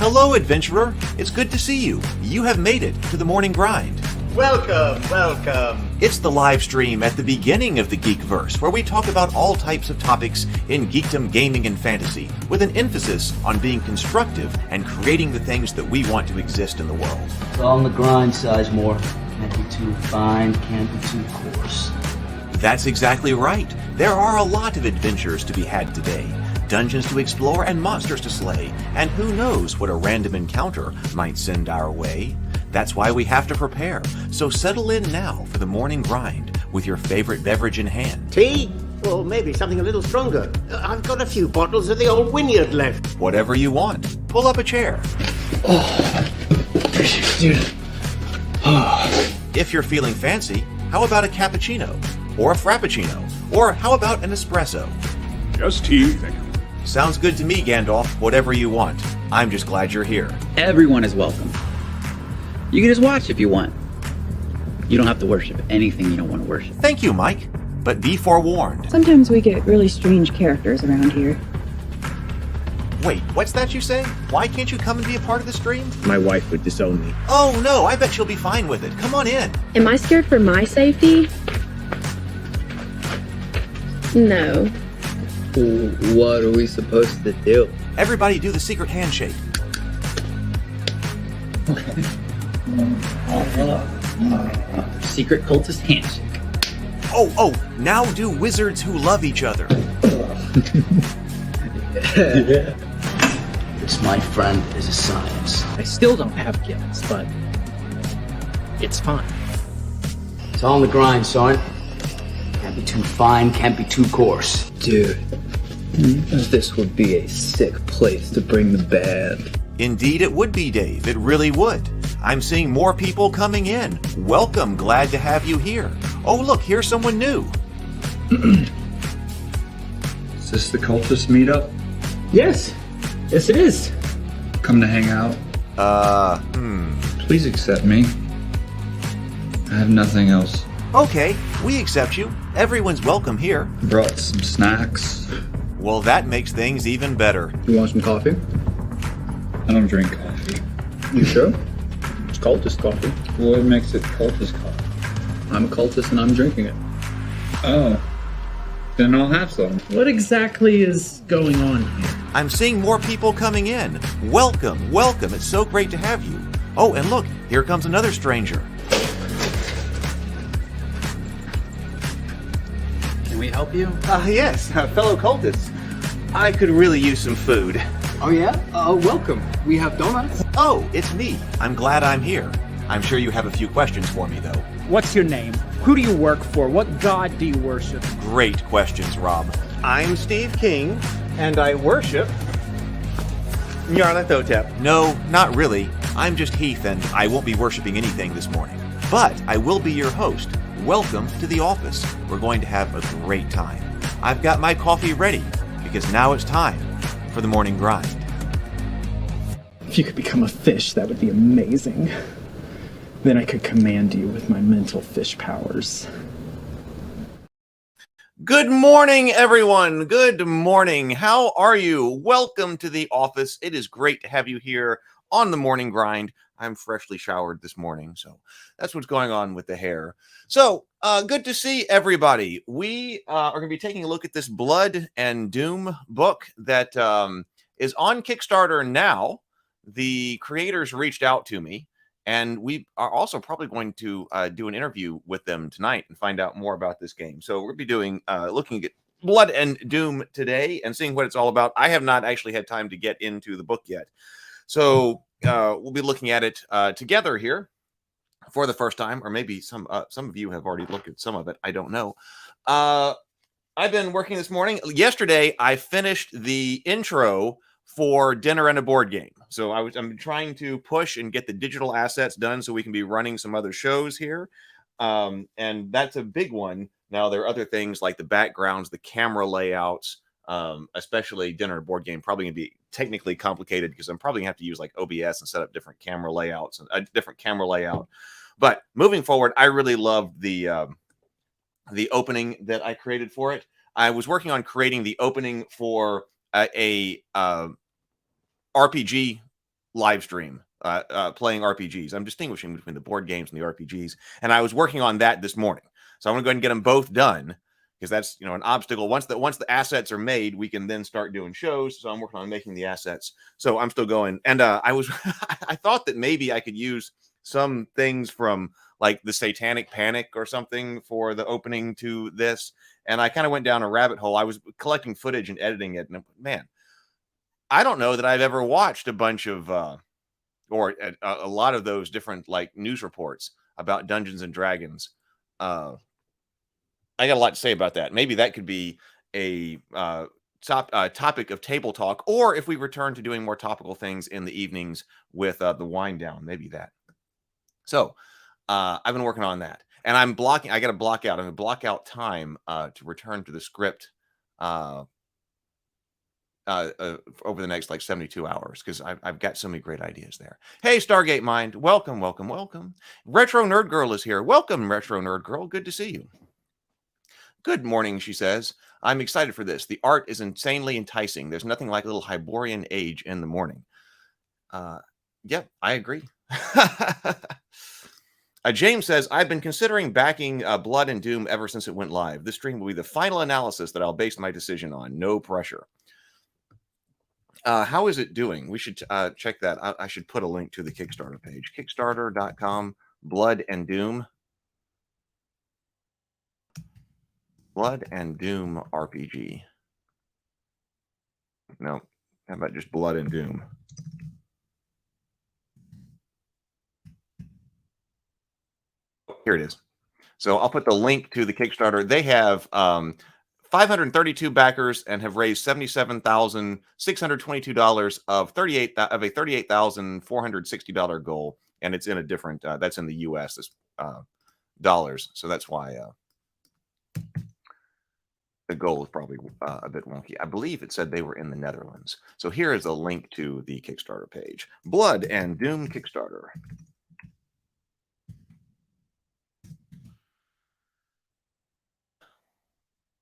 Hello, adventurer. It's good to see you. You have made it to the morning grind. Welcome, welcome. It's the live stream at the beginning of the Geekverse, where we talk about all types of topics in geekdom, gaming, and fantasy, with an emphasis on being constructive and creating the things that we want to exist in the world. It's all on the grind, Sizemore. Can't be too fine, can't be too coarse. That's exactly right. There are a lot of adventures to be had today. Dungeons to explore and monsters to slay, and who knows what a random encounter might send our way. That's why we have to prepare, so settle in now for the morning grind with your favorite beverage in hand. Tea? Or maybe something a little stronger. I've got a few bottles of the old Wynyard left. Whatever you want. Pull up a chair. Dude. If you're feeling fancy, how about a cappuccino? Or a frappuccino? Or how about an espresso? Just tea, thank you. Sounds good to me, Gandalf. Whatever you want. I'm just glad you're here. Everyone is welcome. You can just watch if you want. You don't have to worship anything you don't want to worship. Thank you, Mike. But be forewarned. Sometimes we get really strange characters around here. Wait, what's that you say? Why can't you come and be a part of the stream? My wife would disown me. Oh no, I bet she'll be fine with it. Come on in. Am I scared for my safety? No. What are we supposed to do? Everybody do the secret handshake. Secret cultist handshake. Oh, now do wizards who love each other. This, my friend, is a science. I still don't have gifts, but it's fine. It's all on the grind, son. Can't be too fine, can't be too coarse. Dude, this would be a sick place to bring the band. Indeed it would be, Dave. It really would. I'm seeing more people coming in. Welcome. Glad to have you here. Oh, look, here's someone new. Is this the cultist meetup? Yes it is. Come to hang out? Please accept me. I have nothing else. Okay, we accept you. Everyone's welcome here. Brought some snacks. Well, that makes things even better. You want some coffee? I don't drink coffee. You sure? It's cultist coffee. What makes it cultist coffee? I'm a cultist and I'm drinking it. Oh. Then I'll have some. What exactly is going on here? I'm seeing more people coming in. Welcome. It's so great to have you. Oh, and look, here comes another stranger. Can we help you? Yes, fellow cultists. I could really use some food. Oh yeah? Welcome. We have donuts. Oh, it's me. I'm glad I'm here. I'm sure you have a few questions for me, though. What's your name? Who do you work for? What god do you worship? Great questions, Rob. I'm Steve King, and I worship Nyarlathotep. No, not really. I'm just Heath, and I won't be worshiping anything this morning. But I will be your host. Welcome to the office. We're going to have a great time. I've got my coffee ready, because now it's time for the morning grind. If you could become a fish, that would be amazing. Then I could command you with my mental fish powers. Good morning, everyone. Good morning. How are you? Welcome to the office. It is great to have you here on the morning grind. I'm freshly showered this morning, so that's what's going on with the hair. So, good to see everybody. We are going to be taking a look at this Blood and Doom book that is on Kickstarter now. The creators reached out to me, and we are also probably going to do an interview with them tonight and find out more about this game. So we're going to be doing looking at Blood and Doom today and seeing what it's all about. I have not actually had time to get into the book yet. So we'll be looking at it together here for the first time, or maybe some of you have already looked at some of it. I don't know. I've been working this morning. Yesterday, I finished the intro for Dinner and a Board Game. So I'm trying to push and get the digital assets done so we can be running some other shows here. And that's a big one. Now, there are other things like the backgrounds, the camera layouts, especially Dinner and a Board Game, probably going to be technically complicated because I'm probably going to have to use like OBS and set up different camera layouts and a different camera layout. But moving forward, I really loved the opening that I created for it. I was working on creating the opening for a RPG live stream playing RPGs. I'm distinguishing between the board games and the RPGs, and I was working on that this morning. So I'm going to go ahead and get them both done because that's an obstacle. Once the assets are made, we can then start doing shows. So I'm working on making the assets. So I'm still going, and I was I thought that maybe I could use some things from like the Satanic Panic or something for the opening to this, and I kind of went down a rabbit hole. I was collecting footage and editing it, and man, I don't know that I've ever watched a bunch of or a lot of those different like news reports about Dungeons and Dragons. I got a lot to say about that. Maybe that could be a topic of table talk, or if we return to doing more topical things in the evenings with the wind down, maybe that. So I've been working on that, and I'm blocking. I got to block out. I'm going to block out time to return to the script over the next like 72 hours because I've got so many great ideas there. Hey, Stargate Mind, welcome, welcome, welcome. Retro Nerd Girl is here. Welcome, Retro Nerd Girl. Good to see you. Good morning, she says. I'm excited for this. The art is insanely enticing. There's nothing like a little Hyborian age in the morning. Yep, I agree. James says, I've been considering backing Blood and Doom ever since it went live. This stream will be the final analysis that I'll base my decision on. No pressure. How is it doing? We should check that. I should put a link to the Kickstarter page. Kickstarter.com, Blood and Doom. Blood and Doom RPG. No, how about just Blood and Doom? Here it is. So I'll put the link to the Kickstarter. They have 532 backers and have raised $77,622 of a $38,460 goal, and it's in a different. That's in the U.S. Dollars, so that's why the goal is probably a bit wonky. I believe it said they were in the Netherlands. So here is a link to the Kickstarter page: Blood and Doom Kickstarter.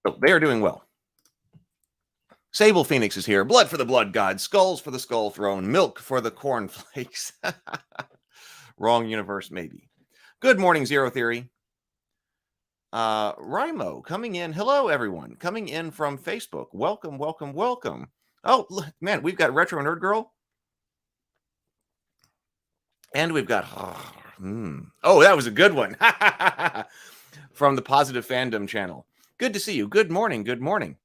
So they are doing well. Sable Phoenix is here. Blood for the Blood God. Skulls for the Skull Throne. Milk for the Cornflakes. Wrong universe, maybe. Good morning, Zero Theory. Rimo coming in. Hello, everyone. Coming in from Facebook. Welcome, welcome, welcome. Oh, man, we've got Retro Nerd Girl. And we've got... Oh, that was a good one. From the Positive Fandom channel. Good to see you. Good morning. Good morning.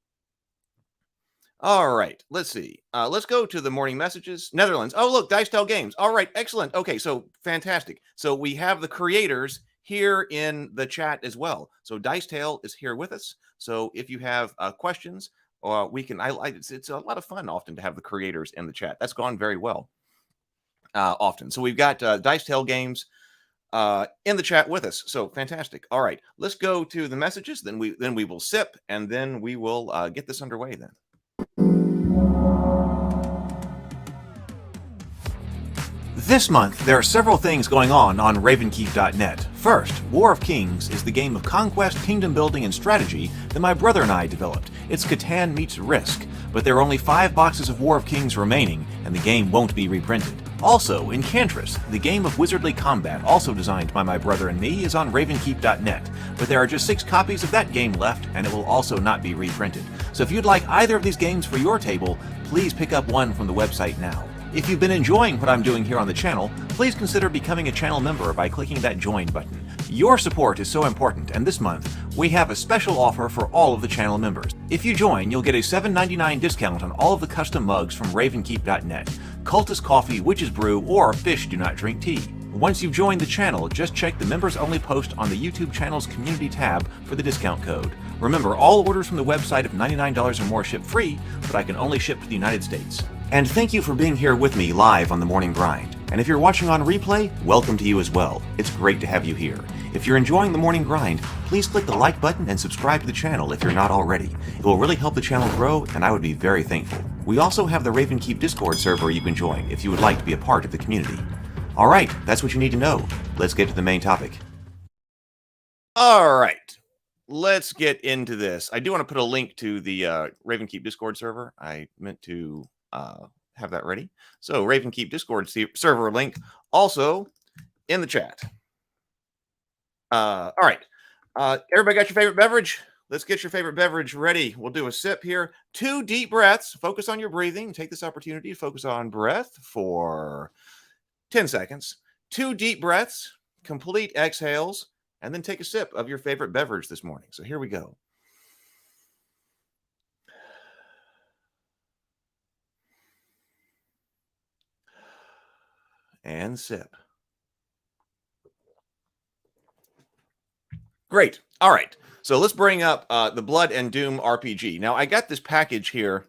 All right. Let's see. Let's go to the morning messages. Netherlands. Oh, look, Dice Tell Games. All right. Excellent. Okay. So fantastic. So we have the creators here in the chat as well. So Dice Tale is here with us. So if you have questions, we can, it's a lot of fun often to have the creators in the chat. That's gone very well often. So we've got Dice Tale Games in the chat with us. So fantastic. All right, let's go to the messages. Then we will sip, and then we will get this underway then. This month, there are several things going on Ravenkeep.net. First, War of Kings is the game of conquest, kingdom building, and strategy that my brother and I developed. It's Catan meets Risk, but there are only 5 boxes of War of Kings remaining, and the game won't be reprinted. Also, Enchantress, the game of wizardly combat, also designed by my brother and me, is on Ravenkeep.net, but there are just 6 copies of that game left, and it will also not be reprinted. So if you'd like either of these games for your table, please pick up one from the website now. If you've been enjoying what I'm doing here on the channel, please consider becoming a channel member by clicking that join button. Your support is so important, and this month, we have a special offer for all of the channel members. If you join, you'll get a $7.99 discount on all of the custom mugs from Ravenkeep.net, Cultist Coffee, Witch's Brew, or Fish Do Not Drink Tea. Once you've joined the channel, just check the members only post on the YouTube channel's community tab for the discount code. Remember, all orders from the website of $99 or more ship free, but I can only ship to the United States. And thank you for being here with me live on the Morning Grind. And if you're watching on replay, welcome to you as well. It's great to have you here. If you're enjoying the Morning Grind, please click the like button and subscribe to the channel if you're not already. It will really help the channel grow, and I would be very thankful. We also have the Ravenkeep Discord server you can join if you would like to be a part of the community. All right, that's what you need to know. Let's get to the main topic. All right, let's get into this. I do want to put a link to the Ravenkeep Discord server. I meant to have that ready. So Ravenkeep Discord server link also in the chat. All right. Everybody got your favorite beverage? Let's get your favorite beverage ready. We'll do a sip here. 2 deep breaths. Focus on your breathing. Take this opportunity to focus on breath for 10 seconds. 2 deep breaths, complete exhales, and then take a sip of your favorite beverage this morning. So here we go. And sip. Great. All right. So let's bring up the Blood and Doom RPG. Now, I got this package here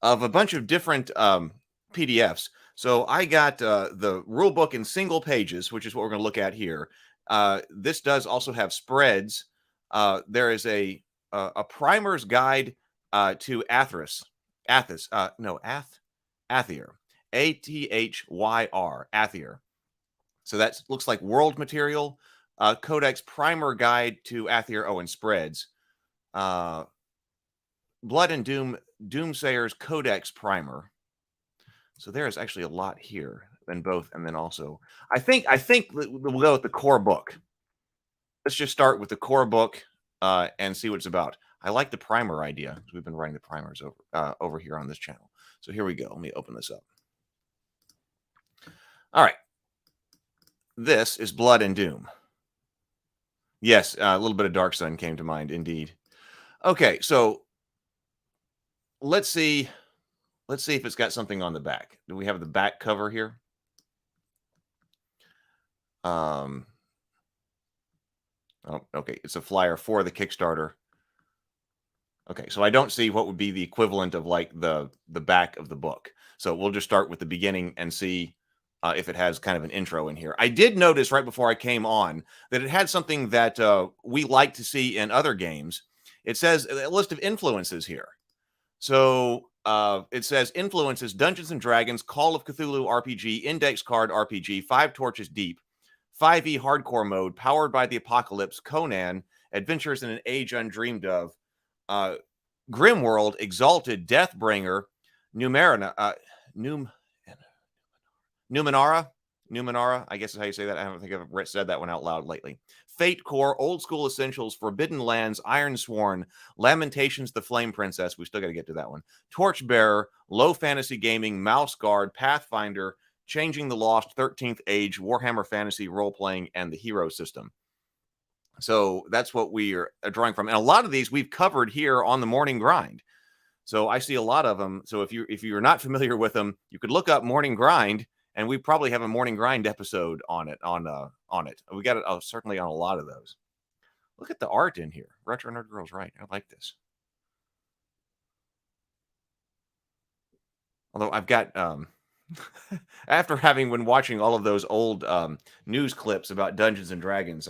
of a bunch of different PDFs. So I got the rule book in single pages, which is what we're going to look at here. This does also have spreads. There is a primer's guide to Athir. Athyr. Athyr. So that looks like world material. Codex primer guide to Athyr. Oh, and spreads. Blood and Doom Doomsayer's Codex primer. So there is actually a lot here than both, and then also I think we'll go with the core book. Let's just start with the core book and see what it's about. I like the primer idea because we've been writing the primers over here on this channel. So here we go. Let me open this up. All right. This is Blood and Doom. Yes, a little bit of Dark Sun came to mind, indeed. Okay, so let's see if it's got something on the back. Do we have the back cover here? Oh, okay. It's a flyer for the Kickstarter. Okay, so I don't see what would be the equivalent of like the back of the book. So we'll just start with the beginning and see if it has kind of an intro in here. I did notice right before I came on that it had something that we like to see in other games. It says a list of influences here. So it says influences: Dungeons and Dragons, Call of Cthulhu RPG, Index Card RPG, 5 Torches Deep, 5e Hardcore Mode, Powered by the Apocalypse, Conan, Adventures in an Age Undreamed of, Grimworld, Exalted, Deathbringer, Numenera, I guess is how you say that. I don't think I've said that one out loud lately. Fate Core, Old School Essentials, Forbidden Lands, Ironsworn, Lamentations, The Flame Princess. We still got to get to that one. Torchbearer, Low Fantasy Gaming, Mouse Guard, Pathfinder, Changing the Lost, 13th Age, Warhammer Fantasy Role-Playing, and the Hero System. So that's what we are drawing from. And a lot of these we've covered here on the Morning Grind. So I see a lot of them. So if you're not familiar with them, you could look up Morning Grind, and we probably have a Morning Grind episode on it. We got it certainly on a lot of those. Look at the art in here. Retro Nerd Girl's right. I like this. Although I've got after having been watching all of those old news clips about Dungeons and Dragons,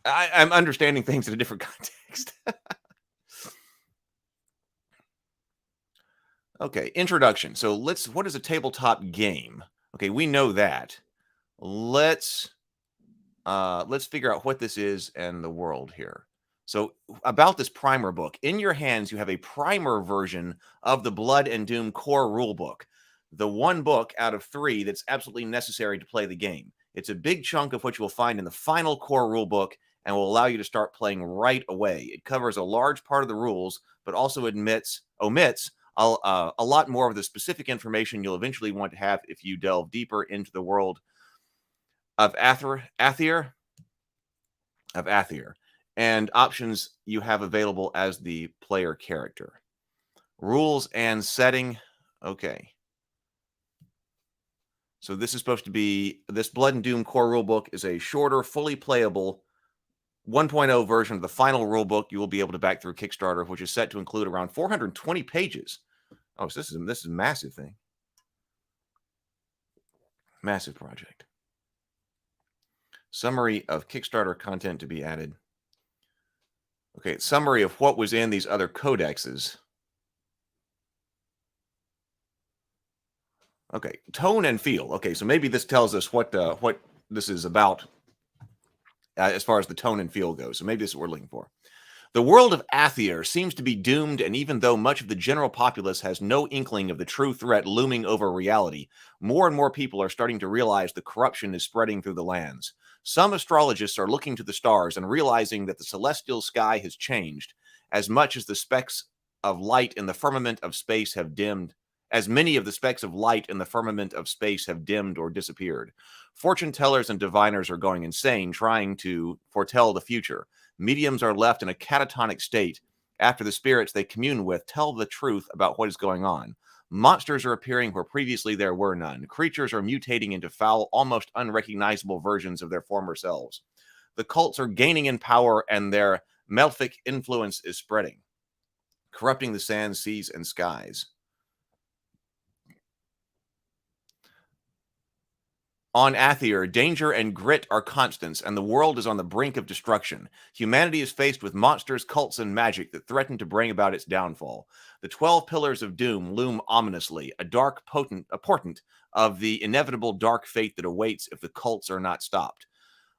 I'm understanding things in a different context. Okay, introduction. So what is a tabletop game? Okay, we know that. Let's figure out what this is and the world here. So about this primer book, in your hands, you have a primer version of the Blood and Doom core rulebook, the one book out of 3 that's absolutely necessary to play the game. It's a big chunk of what you will find in the final core rulebook and will allow you to start playing right away. It covers a large part of the rules, but also omits a lot more of the specific information you'll eventually want to have if you delve deeper into the world of Athyr, and options you have available as the player character. Rules and setting. Okay. So this is supposed to be, this Blood and Doom core rulebook is a shorter, fully playable 1.0 version of the final rulebook you will be able to back through Kickstarter, which is set to include around 420 pages. Oh, so this is a massive thing. Massive project. Summary of Kickstarter content to be added. Okay, summary of what was in these other codexes. Okay, tone and feel. Okay, so maybe this tells us what this is about as far as the tone and feel goes. So maybe this is what we're looking for. The world of Aether seems to be doomed, and even though much of the general populace has no inkling of the true threat looming over reality, more and more people are starting to realize the corruption is spreading through the lands. Some astrologists are looking to the stars and realizing that the celestial sky has changed as much as the specks of light in the firmament of space have dimmed, as many of the specks of light in the firmament of space have dimmed or disappeared. Fortune tellers and diviners are going insane trying to foretell the future. Mediums are left in a catatonic state after the spirits they commune with tell the truth about what is going on. Monsters are appearing where previously there were none. Creatures are mutating into foul, almost unrecognizable versions of their former selves. The cults are gaining in power, and their malefic influence is spreading, corrupting the sands, seas, and skies. On Aether, danger and grit are constants, and the world is on the brink of destruction. Humanity is faced with monsters, cults, and magic that threaten to bring about its downfall. The 12 pillars of doom loom ominously, a portent of the inevitable dark fate that awaits if the cults are not stopped.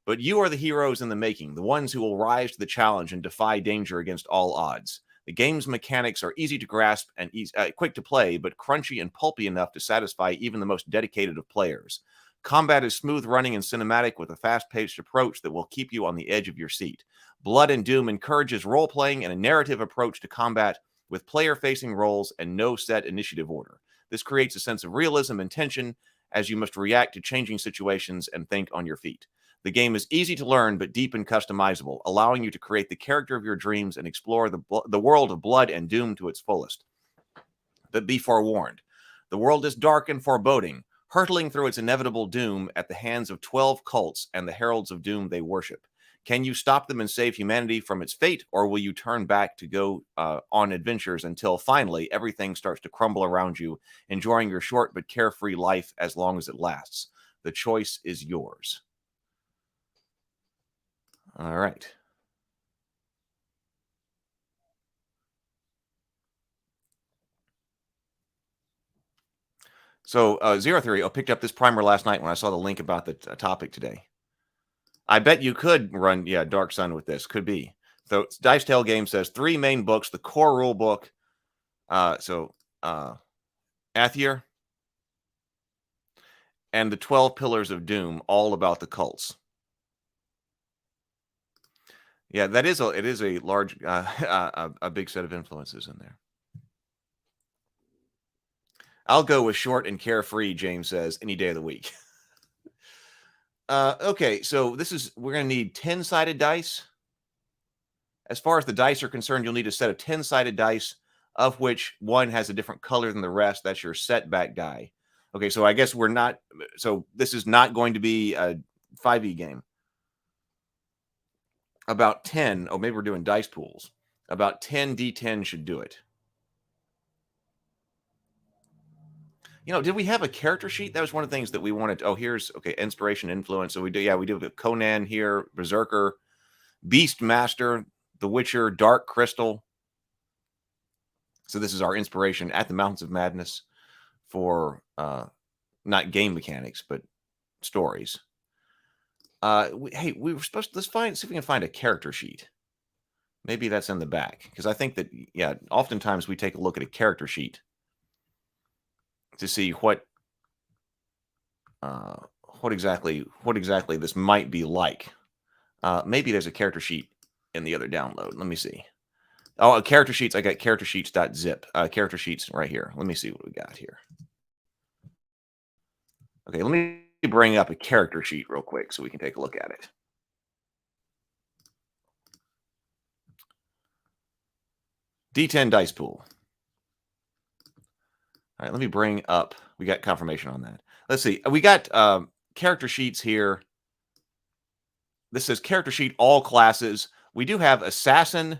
But you are the heroes in the making, the ones who will rise to the challenge and defy danger against all odds. The game's mechanics are easy to grasp and quick to play, but crunchy and pulpy enough to satisfy even the most dedicated of players. Combat is smooth running and cinematic with a fast-paced approach that will keep you on the edge of your seat. Blood and Doom encourages role-playing and a narrative approach to combat with player-facing roles and no set initiative order. This creates a sense of realism and tension as you must react to changing situations and think on your feet. The game is easy to learn but deep and customizable, allowing you to create the character of your dreams and explore the world of Blood and Doom to its fullest. But be forewarned. The world is dark and foreboding, hurtling through its inevitable doom at the hands of 12 cults and the heralds of doom they worship. Can you stop them and save humanity from its fate, or will you turn back to go on adventures until finally everything starts to crumble around you, enjoying your short but carefree life as long as it lasts? The choice is yours. All right. So Zero Theory picked up this primer last night when I saw the link about the topic today. I bet you could run, Dark Sun with this. Could be. So Dice Tale Game says 3 main books, the core rule book. Aether and the 12 Pillars of Doom, all about the cults. Yeah, it is a large, a big set of influences in there. I'll go with short and carefree, James says, any day of the week. Okay, so we're going to need 10-sided dice. As far as the dice are concerned, you'll need a set of 10-sided dice, of which one has a different color than the rest. That's your setback die. Okay, so I guess this is not going to be a 5e game. About 10, maybe we're doing dice pools. About 10 D10 should do it. Did we have a character sheet? That was one of the things that we wanted. Inspiration, influence. So we do Conan here, Berserker, Beastmaster, The Witcher, Dark Crystal. So this is our inspiration at the Mountains of Madness for not game mechanics, but stories. We were supposed to see if we can find a character sheet. Maybe that's in the back, because I think that oftentimes we take a look at a character sheet to see what exactly this might be like. Maybe there's a character sheet in the other download. Let me see. Oh, character sheets. I got character sheets.zip. Character sheets right here. Let me see what we got here. Okay, let me bring up a character sheet real quick so we can take a look at it. D10 dice pool. All right, let me bring up. We got confirmation on that. Let's see. We got character sheets here. This says character sheet, all classes. We do have assassin,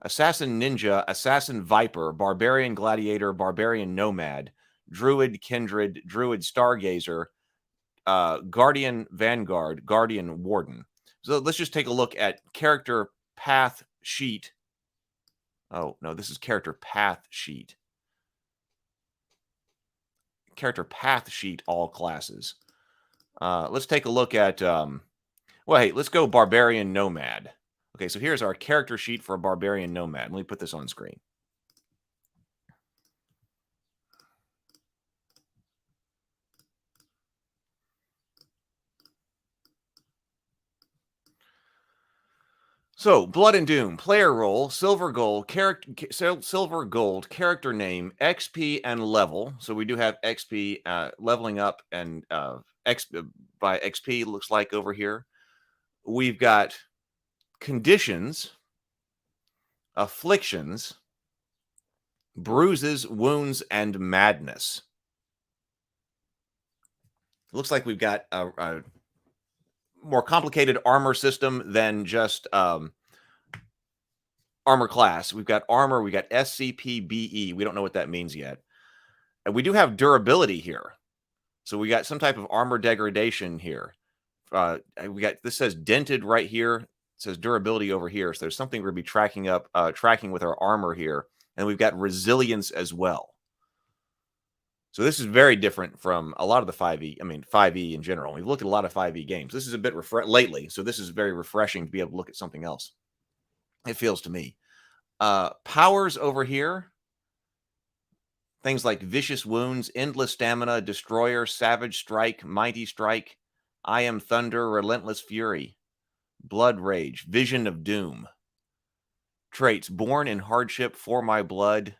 assassin ninja, assassin viper, barbarian gladiator, barbarian nomad, druid kindred, druid stargazer, guardian vanguard, guardian warden. So let's just take a look at character path sheet. Oh, no, this is character path sheet. Character path sheet, all classes. Let's take a look at, let's go barbarian nomad. Okay, so here's our character sheet for a barbarian nomad. Let me put this on screen. So, Blood and Doom, player role, silver gold, character name, XP and level. So we do have XP leveling up and X by XP looks like over here. We've got conditions, afflictions, bruises, wounds, and madness. Looks like we've got a more complicated armor system than just armor class. We've got armor, we got SCP-BE. We don't know what that means yet. And we do have durability here. So we got some type of armor degradation here. We got, this says dented right here. It says durability over here. So there's something we're going to be tracking with our armor here. And we've got resilience as well. So this is very different from a lot of the 5e. I mean, 5e in general. We've looked at a lot of 5e games. This is a bit lately. So this is very refreshing to be able to look at something else. It feels to me. Powers over here. Things like Vicious Wounds, Endless Stamina, Destroyer, Savage Strike, Mighty Strike, I Am Thunder, Relentless Fury, Blood Rage, Vision of Doom. Traits, Born in Hardship, For My Blood,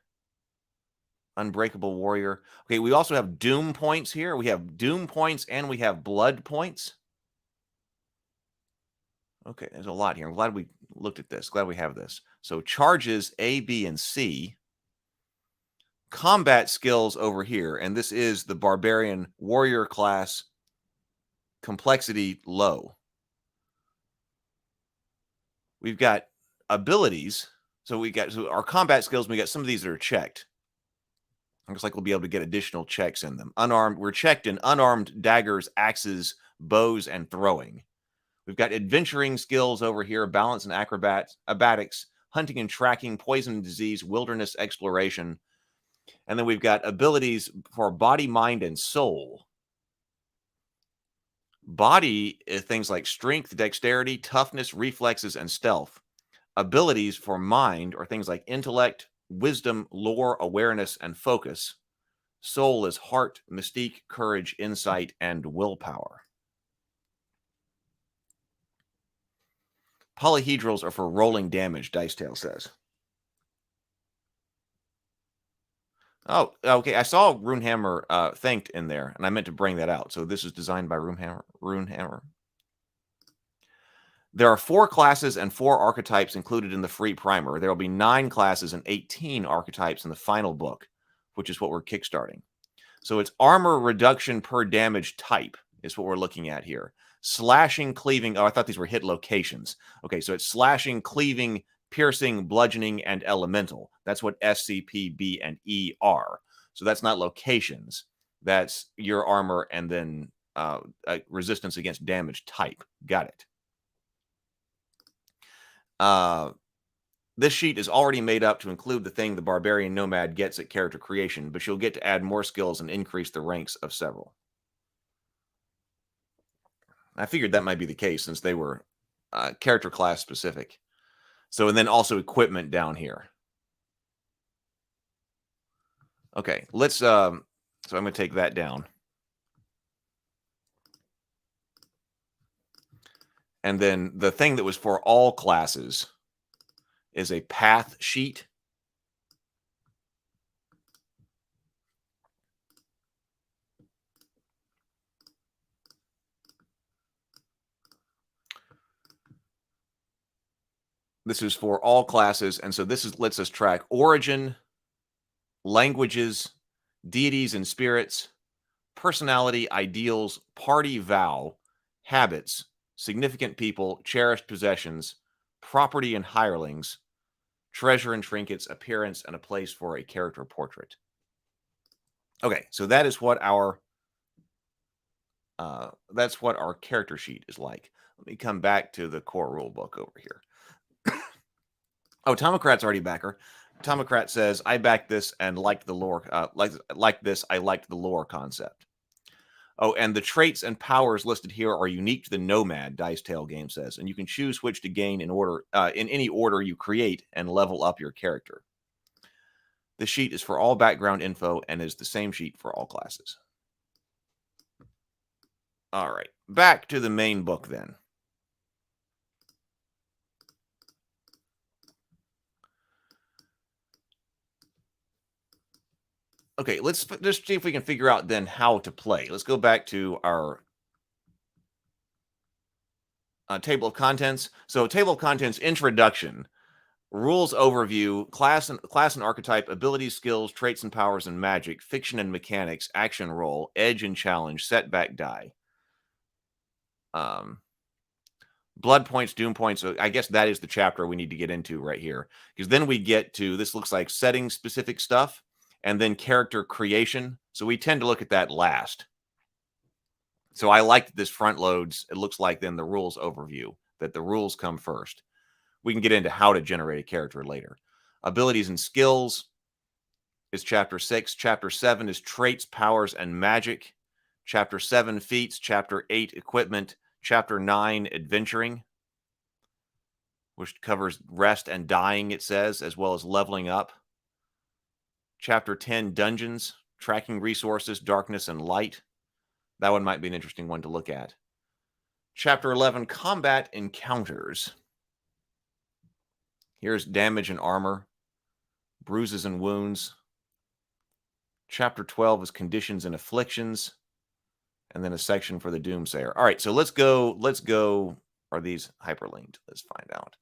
Unbreakable Warrior. Okay, we also have Doom points here. We have Doom points and we have Blood points. Okay, there's a lot here. I'm glad we looked at this. Glad we have this. So charges A, B, and C. Combat skills over here. And this is the Barbarian Warrior class. Complexity low. We've got abilities. So our combat skills, we got some of these that are checked. Looks like we'll be able to get additional checks in them. Unarmed, we're checked in unarmed daggers, axes, bows, and throwing. We've got adventuring skills over here, balance and acrobatics, hunting and tracking, poison and disease, wilderness exploration. And then we've got abilities for body, mind, and soul. Body is things like strength, dexterity, toughness, reflexes, and stealth. Abilities for mind are things like intellect, wisdom, lore, awareness, and focus. Soul is heart, mystique, courage, insight, and willpower. Polyhedrals are for rolling damage, Dicetail says. Oh, okay. I saw Runehammer thanked in there, and I meant to bring that out. So this is designed by Runehammer. There are 4 classes and 4 archetypes included in the free primer. There will be 9 classes and 18 archetypes in the final book, which is what we're kickstarting. So it's armor reduction per damage type is what we're looking at here. Slashing, cleaving. Oh, I thought these were hit locations. Okay, so it's slashing, cleaving, piercing, bludgeoning, and elemental. That's what SCP, B, and E are. So that's not locations. That's your armor and then resistance against damage type. Got it. This sheet is already made up to include the thing the Barbarian Nomad gets at character creation, but you'll get to add more skills and increase the ranks of several. I figured that might be the case since they were character class specific. So, and then also equipment down here. Okay, let's, so I'm going to take that down. And then the thing that was for all classes is a path sheet. This is for all classes. And so this lets us track origin, languages, deities and spirits, personality, ideals, party vow, habits, significant people, cherished possessions, property and hirelings, treasure and trinkets, appearance, and a place for a character portrait. Okay, so that is what our character sheet is like. Let me come back to the core rule book over here. Oh, Tomocrat's already backer. Tomocrat says, I backed this and liked the lore. Like this, I liked the lore concept. Oh, and the traits and powers listed here are unique to the Nomad, Dice Tale game says, and you can choose which to gain in order in any order you create and level up your character. This sheet is for all background info and is the same sheet for all classes. All right, back to the main book then. Okay, let's just see if we can figure out then how to play. Let's go back to our table of contents. So table of contents, introduction, rules overview, class and archetype, abilities, skills, traits and powers and magic, fiction and mechanics, action roll, edge and challenge, setback die. Blood points, doom points. So I guess that is the chapter we need to get into right here. Because then we get to, this looks like setting specific stuff and then character creation. So we tend to look at that last. So I like that this front loads, it looks like then the rules overview, that the rules come first. We can get into how to generate a character later. Abilities and skills is chapter 6. Chapter 7 is traits, powers, and magic. Chapter 7, feats. Chapter 8, equipment. Chapter 9, adventuring, which covers rest and dying, it says, as well as leveling up. Chapter 10, dungeons, tracking resources, darkness, and light. That one might be an interesting one to look at. Chapter 11, combat encounters. Here's damage and armor, bruises and wounds. Chapter 12 is conditions and afflictions. And then a section for the doomsayer. All right, so let's go. Are these hyperlinked? Let's find out.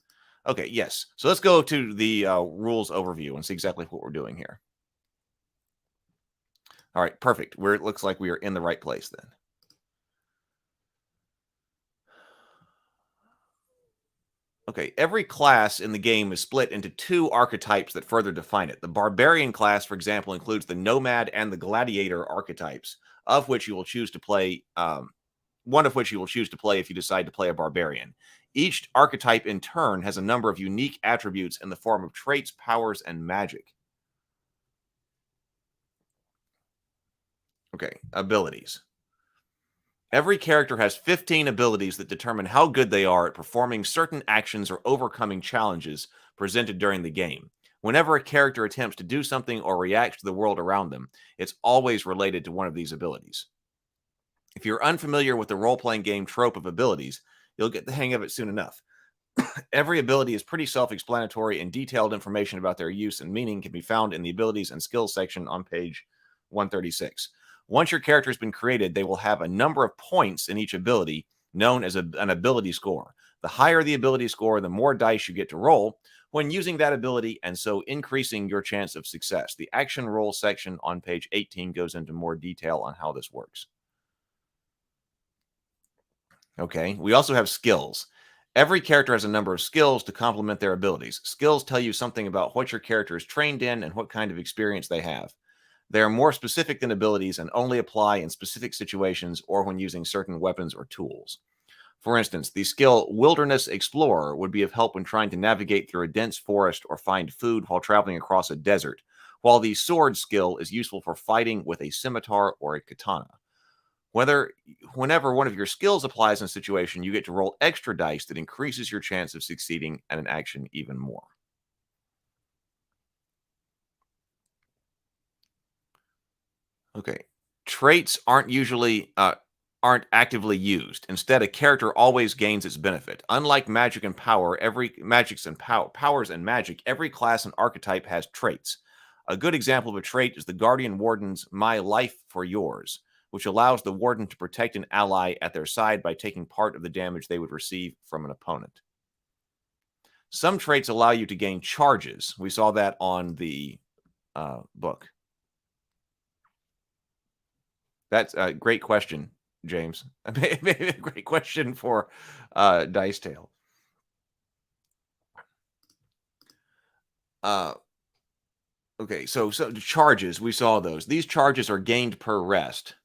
Okay, yes. So let's go to the rules overview and see exactly what we're doing here. All right, perfect. It looks like we are in the right place then. Okay, every class in the game is split into 2 archetypes that further define it. The Barbarian class, for example, includes the Nomad and the Gladiator archetypes, of which you will choose to play, one of which you will choose to play if you decide to play a Barbarian. Each archetype in turn has a number of unique attributes in the form of traits, powers, and magic. Okay, abilities. Every character has 15 abilities that determine how good they are at performing certain actions or overcoming challenges presented during the game. Whenever a character attempts to do something or reacts to the world around them, it's always related to one of these abilities. If you're unfamiliar with the role-playing game trope of abilities, you'll get the hang of it soon enough. Every ability is pretty self-explanatory, and detailed information about their use and meaning can be found in the abilities and skills section on page 136. Once your character has been created, they will have a number of points in each ability known as an ability score. The higher the ability score, the more dice you get to roll when using that ability, and so increasing your chance of success. The action roll section on page 18 goes into more detail on how this works. Okay, we also have skills. Every character has a number of skills to complement their abilities. Skills tell you something about what your character is trained in and what kind of experience they have. They are more specific than abilities and only apply in specific situations or when using certain weapons or tools. For instance, the skill Wilderness Explorer would be of help when trying to navigate through a dense forest or find food while traveling across a desert, while the Sword skill is useful for fighting with a scimitar or a katana. Whenever one of your skills applies in a situation, you get to roll extra dice that increases your chance of succeeding at an action even more. Okay, traits aren't actively used. Instead, a character always gains its benefit. Unlike magic and power, powers and magic, every class and archetype has traits. A good example of a trait is the Guardian Warden's My Life for Yours, which allows the Warden to protect an ally at their side by taking part of the damage they would receive from an opponent. Some traits allow you to gain charges. We saw that on the book. That's a great question, James. Maybe a great question for Dice Tale. Okay, so charges, we saw those. These charges are gained per rest.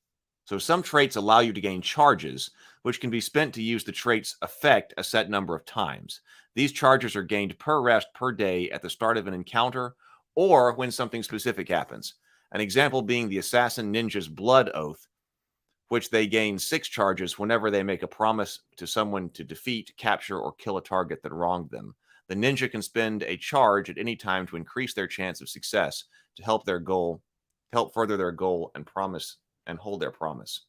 So some traits allow you to gain charges, which can be spent to use the trait's effect a set number of times. These charges are gained per rest per day at the start of an encounter or when something specific happens. An example being the Assassin Ninja's Blood Oath, which they gain 6 charges whenever they make a promise to someone to defeat, capture, or kill a target that wronged them. The ninja can spend a charge at any time to increase their chance of success to help further their goal and hold their promise.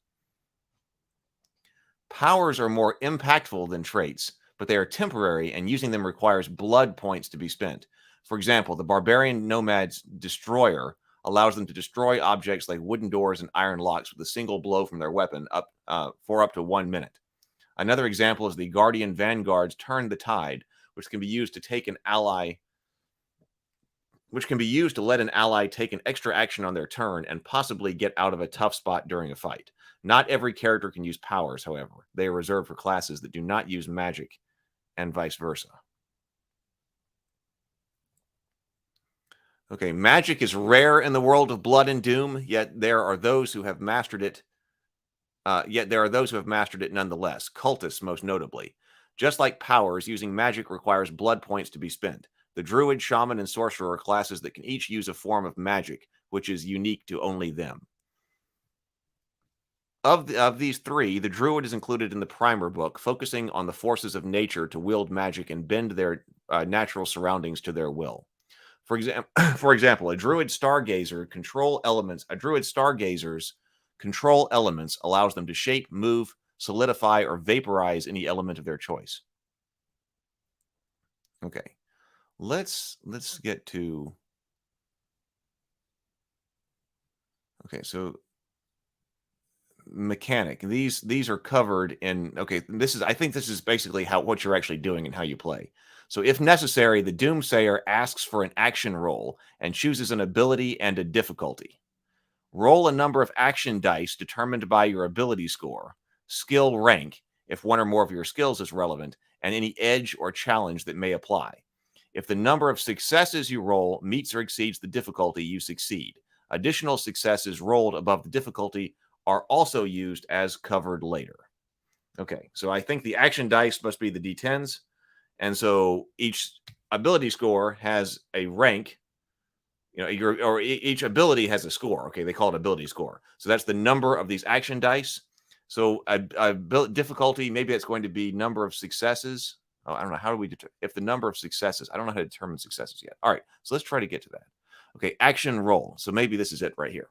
Powers are more impactful than traits, but they are temporary, and using them requires blood points to be spent. For example, the Barbarian Nomad's Destroyer allows them to destroy objects like wooden doors and iron locks with a single blow from their weapon for up to 1 minute. Another example is the Guardian Vanguard's Turn the Tide, which can be used to let an ally take an extra action on their turn and possibly get out of a tough spot during a fight. Not every character can use powers, however. They are reserved for classes that do not use magic, and vice versa. Okay, magic is rare in the world of Blood and Doom, yet there are those who have mastered it. Nonetheless, cultists most notably. Just like powers, using magic requires blood points to be spent. The druid, shaman, and sorcerer are classes that can each use a form of magic, which is unique to only them. Of these three, the druid is included in the primer book, focusing on the forces of nature to wield magic and bend their natural surroundings to their will. For example, a druid's stargazer's control elements allows them to shape, move, solidify, or vaporize any element of their choice. Okay, let's get to. Okay, so mechanic. These are covered in. Okay, I think this is basically what you're actually doing and how you play. So if necessary, the Doomsayer asks for an action roll and chooses an ability and a difficulty. Roll a number of action dice determined by your ability score, skill rank, if one or more of your skills is relevant, and any edge or challenge that may apply. If the number of successes you roll meets or exceeds the difficulty, you succeed. Additional successes rolled above the difficulty are also used as covered later. Okay, so I think the action dice must be the D10s. And so each ability score has a rank, each ability has a score. Okay, they call it ability score. So that's the number of these action dice. So a difficulty, maybe it's going to be number of successes. Oh, I don't know. How do we determine if the number of successes? I don't know how to determine successes yet. All right, so let's try to get to that. Okay, action roll. So maybe this is it right here.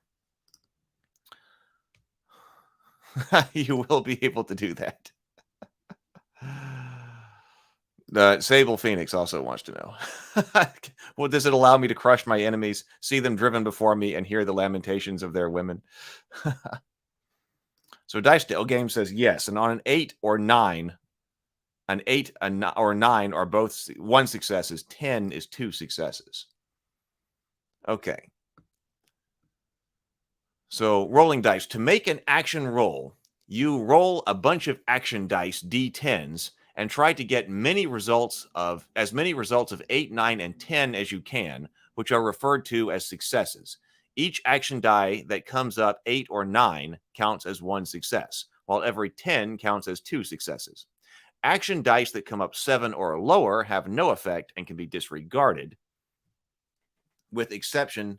You will be able to do that. Sable Phoenix also wants to know. Well, does it allow me to crush my enemies, see them driven before me, and hear the lamentations of their women? So Dice Dale Game says yes. And on an 8 or 9, an 8 or 9 are both 1 successes. 10 is 2 successes. Okay. So rolling dice. To make an action roll, you roll a bunch of action dice, D10s, and try to get as many results of 8, 9, and 10 as you can, which are referred to as successes. Each action die that comes up 8 or 9 counts as 1 success, while every 10 counts as 2 successes. Action dice that come up 7 or lower have no effect and can be disregarded, with the exception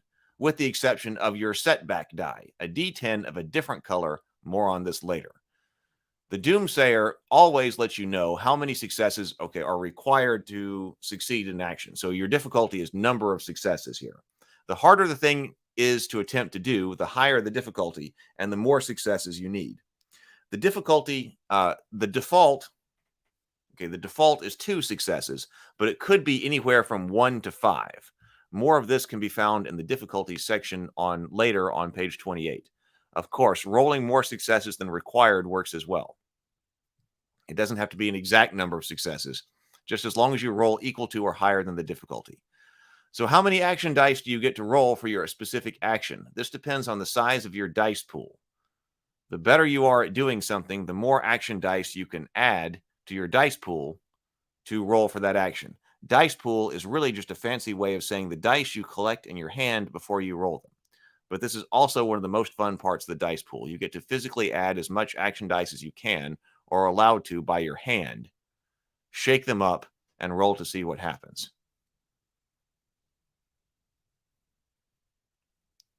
of your setback die, a D10 of a different color. More on this later. The Doomsayer always lets you know how many successes, are required to succeed in action. So your difficulty is number of successes here. The harder the thing is to attempt to do, the higher the difficulty and the more successes you need. The difficulty, the default is 2 successes, but it could be anywhere from 1 to 5. More of this can be found in the difficulty section later on page 28. Of course, rolling more successes than required works as well. It doesn't have to be an exact number of successes, just as long as you roll equal to or higher than the difficulty. So how many action dice do you get to roll for your specific action? This depends on the size of your dice pool. The better you are at doing something, the more action dice you can add to your dice pool to roll for that action. Dice pool is really just a fancy way of saying the dice you collect in your hand before you roll them. But this is also one of the most fun parts of the dice pool. You get to physically add as much action dice as you can, or are allowed to by your hand, shake them up, and roll to see what happens.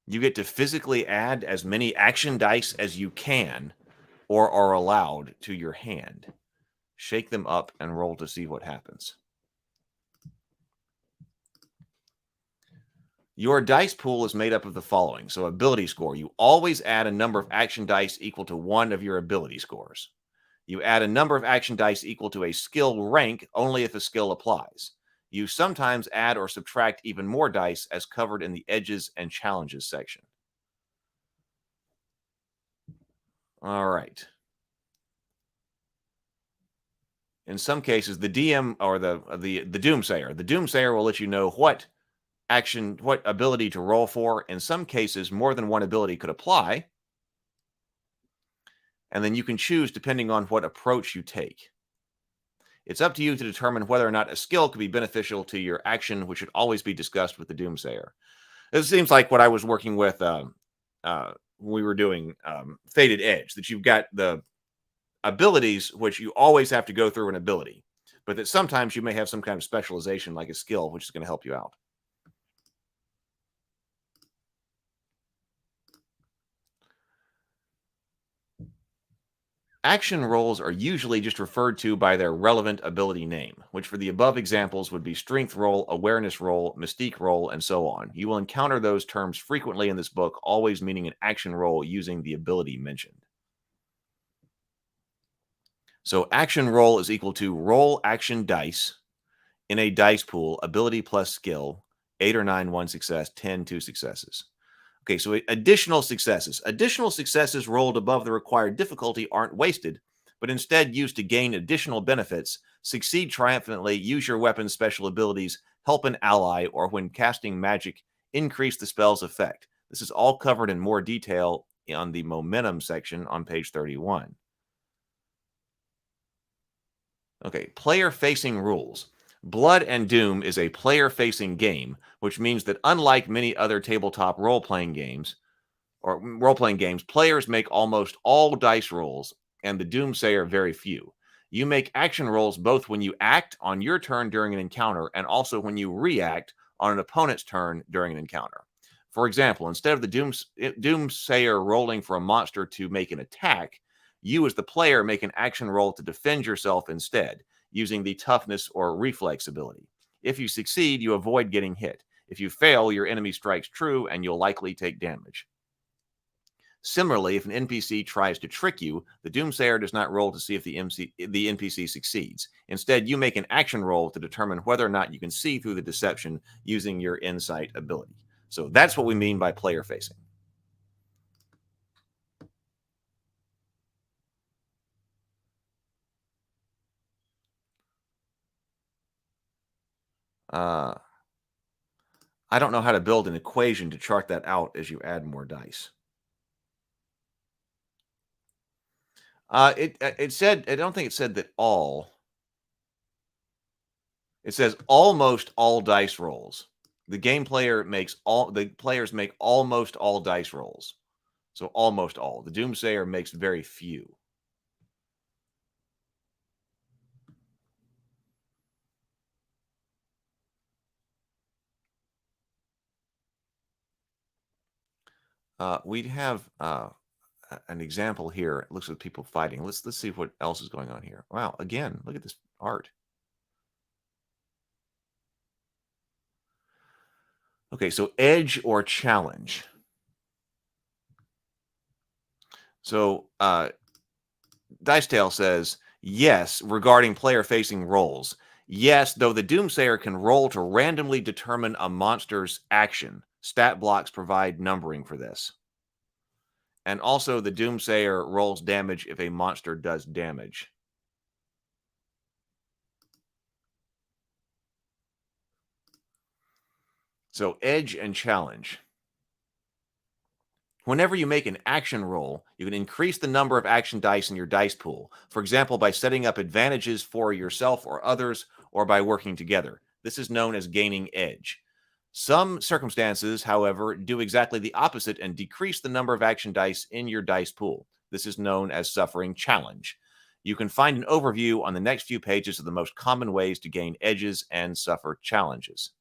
You get to physically add as many action dice as you can, or are allowed to your hand. Shake them up and roll to see what happens. Your dice pool is made up of the following. So ability score. You always add a number of action dice equal to one of your ability scores. You add a number of action dice equal to a skill rank only if a skill applies. You sometimes add or subtract even more dice as covered in the edges and challenges section. All right. In some cases, the DM or the Doomsayer will let you know what ability to roll for. In some cases, more than one ability could apply. And then you can choose depending on what approach you take. It's up to you to determine whether or not a skill could be beneficial to your action, which should always be discussed with the Doomsayer. It seems like what I was working with when we were doing Faded Edge, that you've got the abilities, which you always have to go through an ability, but that sometimes you may have some kind of specialization like a skill, which is going to help you out. Action rolls are usually just referred to by their relevant ability name, which for the above examples would be strength roll, awareness roll, mystique roll, and so on. You will encounter those terms frequently in this book, always meaning an action roll using the ability mentioned. So action roll is equal to roll action dice in a dice pool, ability plus skill, 8 or 9, 1 success, 10, 2 successes. Okay, so additional successes. Additional successes rolled above the required difficulty aren't wasted, but instead used to gain additional benefits, succeed triumphantly, use your weapon's special abilities, help an ally, or when casting magic, increase the spell's effect. This is all covered in more detail on the momentum section on page 31. Okay, player-facing rules. Blood and Doom is a player-facing game, which means that unlike many other tabletop role-playing games, players make almost all dice rolls, and the Doomsayer very few. You make action rolls both when you act on your turn during an encounter and also when you react on an opponent's turn during an encounter. For example, instead of the Doomsayer rolling for a monster to make an attack, you as the player make an action roll to defend yourself instead, using the toughness or reflex ability. If you succeed, you avoid getting hit. If you fail, your enemy strikes true and you'll likely take damage. Similarly, if an NPC tries to trick you, the Doomsayer does not roll to see if the NPC succeeds. Instead, you make an action roll to determine whether or not you can see through the deception using your insight ability. So that's what we mean by player facing. I don't know how to build an equation to chart that out as you add more dice. It said, I don't think it said that all. It says almost all dice rolls. The players make almost all dice rolls. So almost all. The Doomsayer makes very few. We'd have an example here. It looks like people fighting. Let's see what else is going on here. Wow, again, look at this art. Okay, so edge or challenge. So Dicetale says, yes, regarding player-facing rolls. Yes, though the Doomsayer can roll to randomly determine a monster's action. Stat blocks provide numbering for this. And also, the Doomsayer rolls damage if a monster does damage. So, edge and challenge. Whenever you make an action roll, you can increase the number of action dice in your dice pool. For example, by setting up advantages for yourself or others, or by working together. This is known as gaining edge. Some circumstances, however, do exactly the opposite and decrease the number of action dice in your dice pool. This is known as suffering challenge. You can find an overview on the next few pages of the most common ways to gain edges and suffer challenges.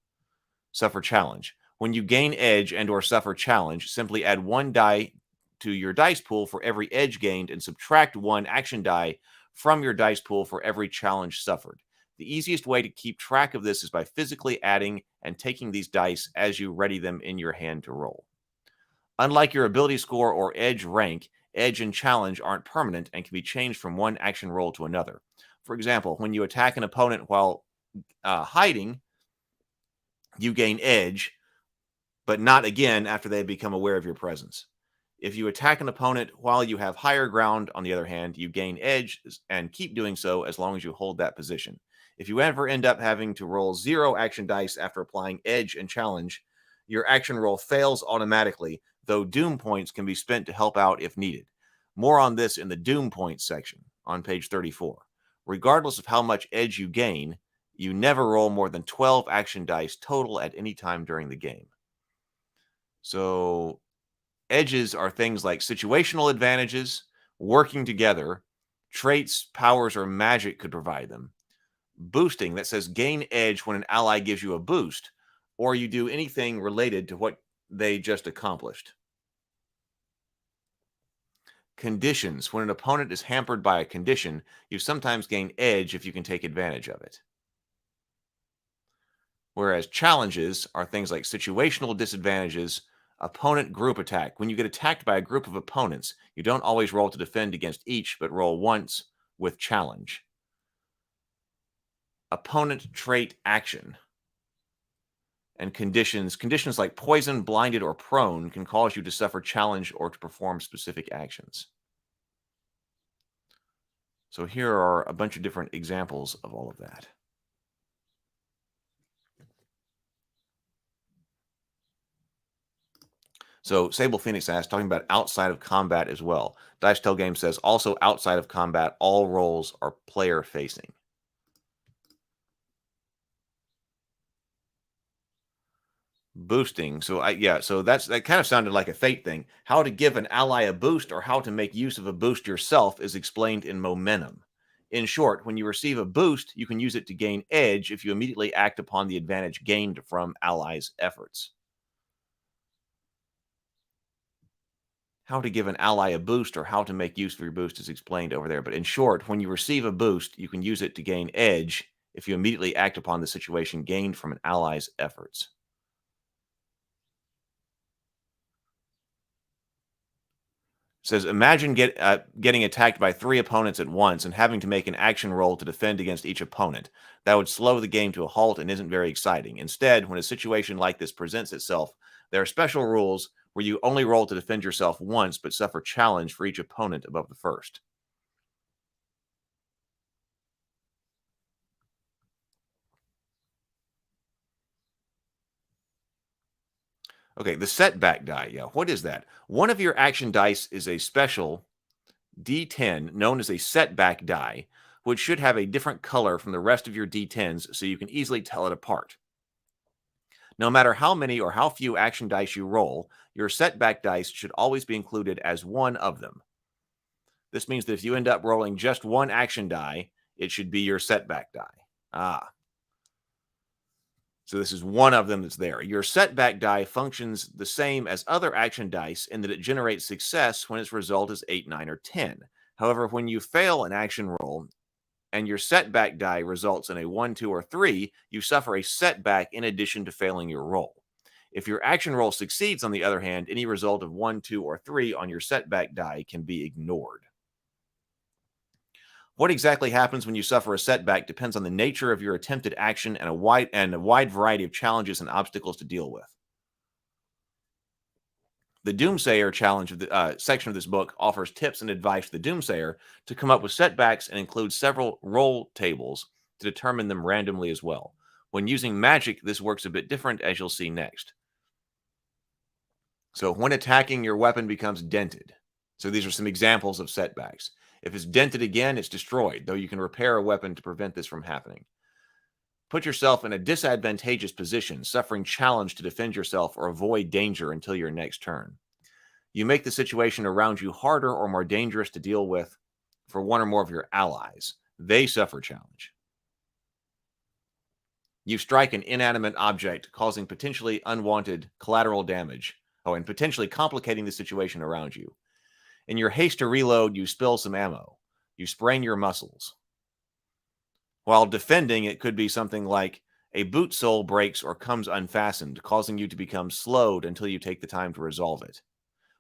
Suffer challenge. When you gain edge and or suffer challenge, simply add one die to your dice pool for every edge gained and subtract 1 action die from your dice pool for every challenge suffered. The easiest way to keep track of this is by physically adding and taking these dice as you ready them in your hand to roll. Unlike your ability score or edge rank, edge and challenge aren't permanent and can be changed from one action roll to another. For example, when you attack an opponent while hiding, you gain edge, but not again after they become aware of your presence. If you attack an opponent while you have higher ground, on the other hand, you gain edge and keep doing so as long as you hold that position. If you ever end up having to roll 0 action dice after applying edge and challenge, your action roll fails automatically, though doom points can be spent to help out if needed. More on this in the doom points section on page 34. Regardless of how much edge you gain, you never roll more than 12 action dice total at any time during the game. So edges are things like situational advantages, working together, traits, powers, or magic could provide them. Boosting, that says gain edge when an ally gives you a boost, or you do anything related to what they just accomplished. Conditions, when an opponent is hampered by a condition, you sometimes gain edge if you can take advantage of it. Whereas challenges are things like situational disadvantages, opponent group attack. When you get attacked by a group of opponents, you don't always roll to defend against each, but roll once with challenge. Opponent trait action. And conditions like poison, blinded, or prone can cause you to suffer challenge or to perform specific actions. So here are a bunch of different examples of all of that. So Sable Phoenix asks, talking about outside of combat as well. Dice Tell Game says, also outside of combat, all rolls are player facing. Boosting. So that kind of sounded like a fate thing. How to give an ally a boost or how to make use of a boost yourself is explained in Momentum. In short, when you receive a boost, you can use it to gain edge if you immediately act upon the advantage gained from allies' efforts. How to give an ally a boost or how to make use of your boost is explained over there. But in short, when you receive a boost, you can use it to gain edge if you immediately act upon the situation gained from an ally's efforts. It says, imagine getting attacked by 3 opponents at once and having to make an action roll to defend against each opponent. That would slow the game to a halt and isn't very exciting. Instead, when a situation like this presents itself, there are special rules where you only roll to defend yourself once, but suffer challenge for each opponent above the first. Okay, the setback die. Yeah, what is that? One of your action dice is a special D10 known as a setback die, which should have a different color from the rest of your D10s so you can easily tell it apart. No matter how many or how few action dice you roll, your setback dice should always be included as one of them. This means that if you end up rolling just one action die, it should be your setback die. So this is one of them that's there. Your setback die functions the same as other action dice in that it generates success when its result is 8, 9, or 10. However, when you fail an action roll and your setback die results in a 1, 2, or 3, you suffer a setback in addition to failing your roll. If your action roll succeeds, on the other hand, any result of 1, 2, or 3 on your setback die can be ignored. What exactly happens when you suffer a setback depends on the nature of your attempted action and a wide variety of challenges and obstacles to deal with. The Doomsayer challenge of the section of this book offers tips and advice to the Doomsayer to come up with setbacks and includes several roll tables to determine them randomly as well. When using magic, this works a bit different, as you'll see next. So when attacking, your weapon becomes dented. So these are some examples of setbacks. If it's dented again, it's destroyed, though you can repair a weapon to prevent this from happening. Put yourself in a disadvantageous position, suffering challenge to defend yourself or avoid danger until your next turn. You make the situation around you harder or more dangerous to deal with for one or more of your allies. They suffer challenge. You strike an inanimate object, causing potentially unwanted collateral damage, and potentially complicating the situation around you. In your haste to reload, you spill some ammo. You sprain your muscles. While defending, it could be something like a boot sole breaks or comes unfastened, causing you to become slowed until you take the time to resolve it.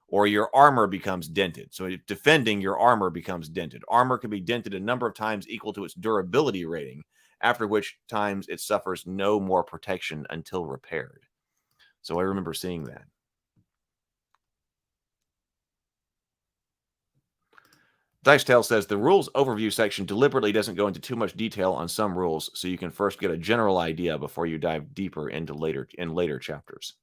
Or your armor becomes dented. So if defending, your armor becomes dented. Armor can be dented a number of times equal to its durability rating, after which times it suffers no more protection until repaired. So I remember seeing that. Dicetail says the rules overview section deliberately doesn't go into too much detail on some rules, so you can first get a general idea before you dive deeper into later chapters.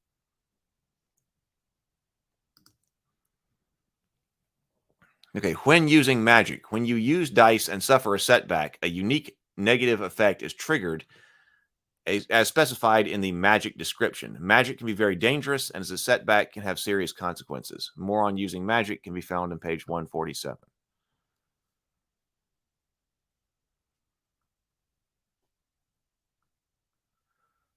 Okay, when using magic, when you use dice and suffer a setback, a unique negative effect is triggered as specified in the magic description. Magic can be very dangerous, and as a setback can have serious consequences. More on using magic can be found on page 147.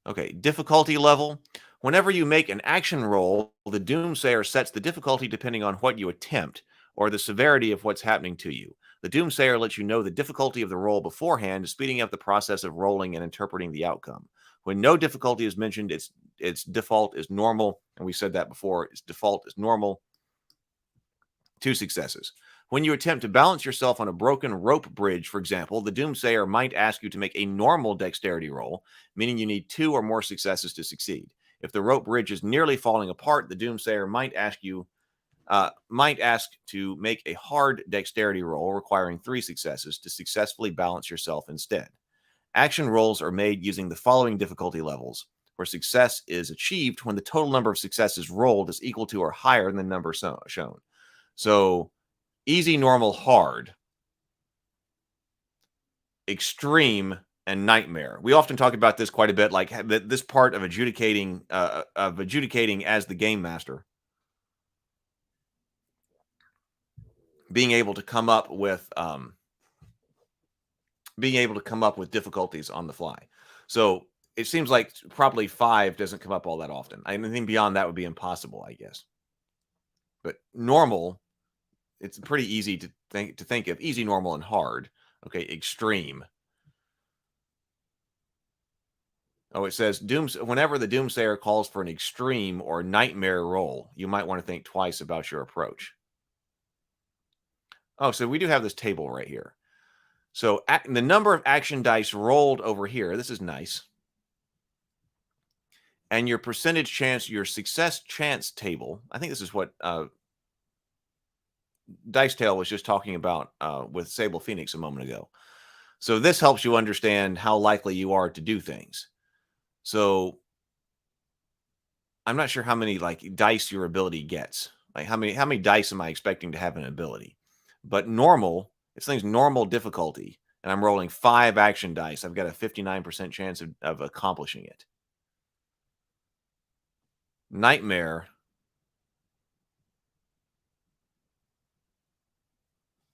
Okay, difficulty level. Whenever you make an action roll, the Doomsayer sets the difficulty depending on what you attempt or the severity of what's happening to you. The Doomsayer lets you know the difficulty of the roll beforehand, speeding up the process of rolling and interpreting the outcome. When no difficulty is mentioned, its default is normal, and we said that before. Its default is normal. 2 successes. When you attempt to balance yourself on a broken rope bridge, for example, the Doomsayer might ask you to make a normal dexterity roll, meaning you need 2 or more successes to succeed. If the rope bridge is nearly falling apart, the Doomsayer might ask to make a hard dexterity roll requiring 3 successes to successfully balance yourself instead. Action rolls are made using the following difficulty levels, where success is achieved when the total number of successes rolled is equal to or higher than the number shown. So, easy, normal, hard, extreme, and nightmare. We often talk about this quite a bit, like this part of adjudicating as the game master, being able to come up with difficulties on the fly. So it seems like probably 5 doesn't come up all that often. Anything beyond that would be impossible, I guess. But normal, it's pretty easy to think of. Easy, normal, and hard. Okay, extreme. Oh, it says whenever the Doomsayer calls for an extreme or nightmare roll, you might want to think twice about your approach. Oh, so we do have this table right here. So the number of action dice rolled over here, this is nice. And your percentage chance, your success chance table, I think this is what Dicetail was just talking about with Sable Phoenix a moment ago. So this helps you understand how likely you are to do things. So I'm not sure how many dice your ability gets. Like how many dice am I expecting to have an ability? But normal, this thing's normal difficulty, and I'm rolling 5 action dice. I've got a 59% chance of accomplishing it. Nightmare.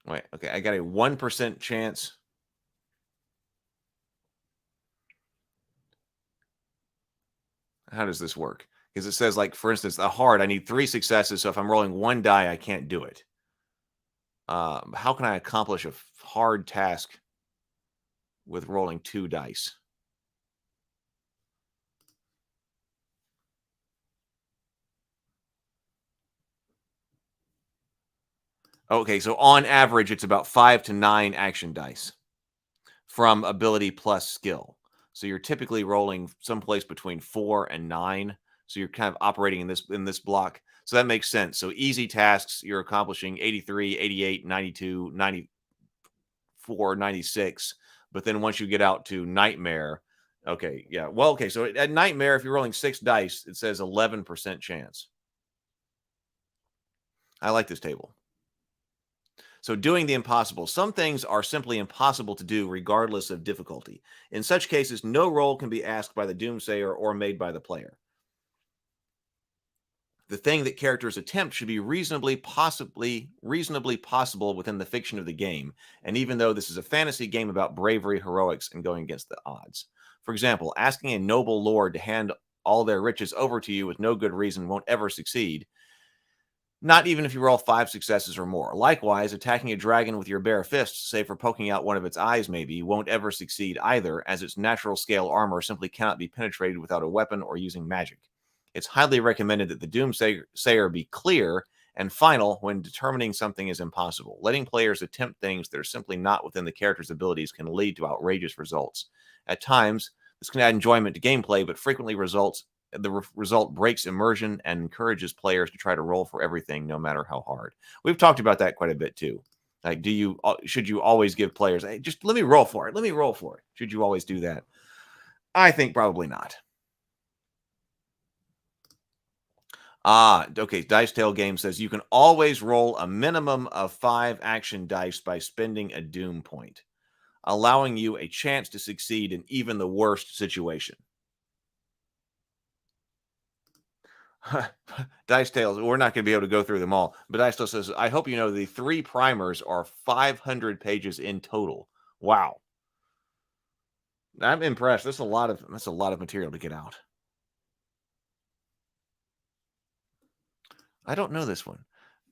Wait, okay, I got a 1% chance. How does this work? Because it says, like, for instance, a hard, I need 3 successes, so if I'm rolling 1 die, I can't do it. How can I accomplish a hard task with rolling 2 dice? Okay, so on average, it's about 5 to 9 action dice from ability plus skill. So you're typically rolling someplace between 4 and 9. So you're kind of operating in this block. So that makes sense. So easy tasks, you're accomplishing 83, 88, 92, 94, 96. But then once you get out to nightmare, okay, yeah. Well, okay, so at nightmare, if you're rolling 6 dice, it says 11% chance. I like this table. So doing the impossible. Some things are simply impossible to do regardless of difficulty. In such cases, no roll can be asked by the Doomsayer or made by the player. The thing that characters attempt should be reasonably possible within the fiction of the game, and even though this is a fantasy game about bravery, heroics, and going against the odds. For example, asking a noble lord to hand all their riches over to you with no good reason won't ever succeed. not even if you roll 5 successes or more. Likewise, attacking a dragon with your bare fists, say for poking out one of its eyes maybe, won't ever succeed either, as its natural scale armor simply cannot be penetrated without a weapon or using magic. It's highly recommended that the Doomsayer be clear and final when determining something is impossible. Letting players attempt things that are simply not within the character's abilities can lead to outrageous results. At times, this can add enjoyment to gameplay, but frequently the result breaks immersion and encourages players to try to roll for everything, no matter how hard. We've talked about that quite a bit too. Like, should you always give players, hey, just let me roll for it? Let me roll for it. Should you always do that? I think probably not. Okay. Dice Tale Game says you can always roll a minimum of 5 action dice by spending a doom point, allowing you a chance to succeed in even the worst situation. Dice Tales, we're not going to be able to go through them all, but Dice Tales says, I hope you know the 3 primers are 500 pages in total. Wow. I'm impressed. That's a lot of material to get out. I don't know this one.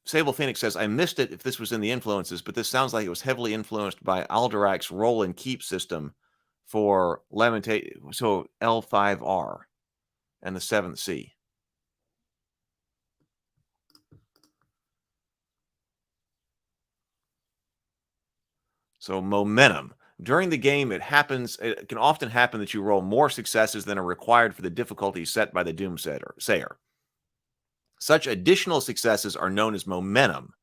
Sable Phoenix says, I missed it if this was in the influences, but this sounds like it was heavily influenced by Alderac's roll and keep system for Lamentation, so L5R and the 7th Sea. So momentum. During the game, it can often happen that you roll more successes than are required for the difficulty set by the Doomsayer. Such additional successes are known as momentum,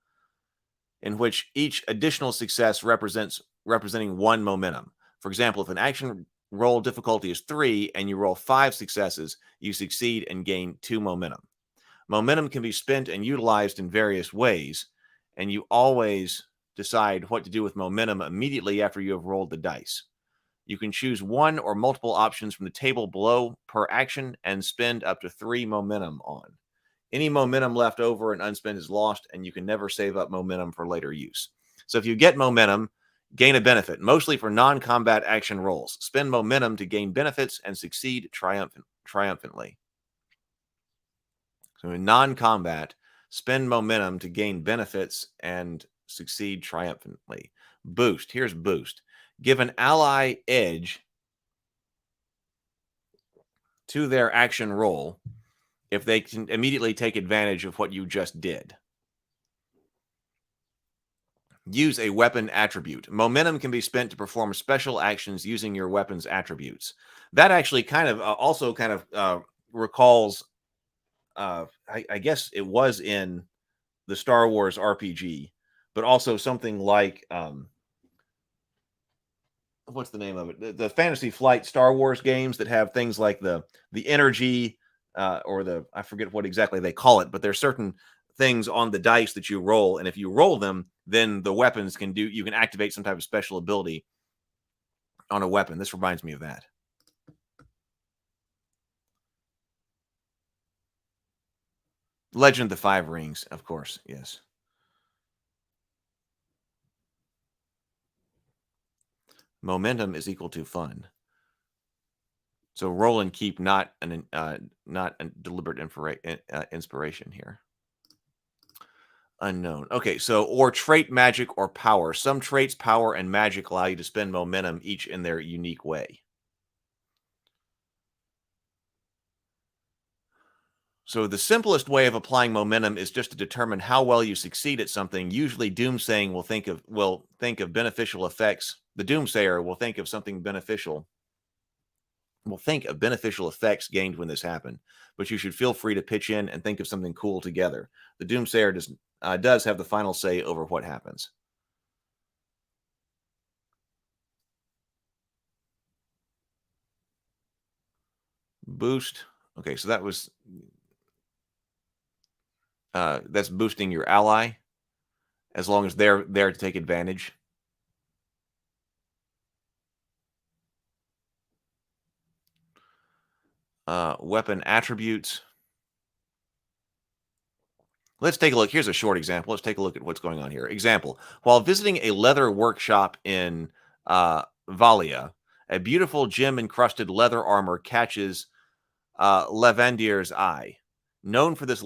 in which each additional success representing 1 momentum. For example, if an action roll difficulty is 3 and you roll 5 successes, you succeed and gain 2 momentum. Momentum can be spent and utilized in various ways, and you always decide what to do with momentum immediately after you have rolled the dice. You can choose one or multiple options from the table below per action and spend up to 3 momentum on. Any momentum left over and unspent is lost, and you can never save up momentum for later use. So if you get momentum, gain a benefit, mostly for non-combat action rolls. Spend momentum to gain benefits and succeed triumphantly. So in non-combat, spend momentum to gain benefits and succeed triumphantly. Boost. Here's boost. Give an ally edge to their action roll if they can immediately take advantage of what you just did. Use a weapon attribute. Momentum can be spent to perform special actions using your weapon's attributes. That actually kind of recalls, I guess it was in the Star Wars RPG, but also something like, what's the name of it? The Fantasy Flight Star Wars games that have things like the energy, or I forget what exactly they call it, but there's certain things on the dice that you roll, and if you roll them, then the weapons you can activate some type of special ability on a weapon. This reminds me of that. Legend of the Five Rings, of course, yes. Momentum is equal to fun. So roll and keep, not a deliberate inspiration here. Unknown. Okay, so or trait, magic, or power. Some traits, power, and magic allow you to spend momentum, each in their unique way. So the simplest way of applying momentum is just to determine how well you succeed at something. Usually Doomsaying will think of beneficial effects. The Doomsayer will think of something beneficial. Will think of beneficial effects gained when this happened, but you should feel free to pitch in and think of something cool together. The Doomsayer does have the final say over what happens. Boost. Okay, so that was that's boosting your ally, as long as they're there to take advantage. Weapon attributes. Let's take a look. Here's a short example. Let's take a look at what's going on here. Example: while visiting a leather workshop in Valia, a beautiful gem-encrusted leather armor catches Lavandier's eye. Known for his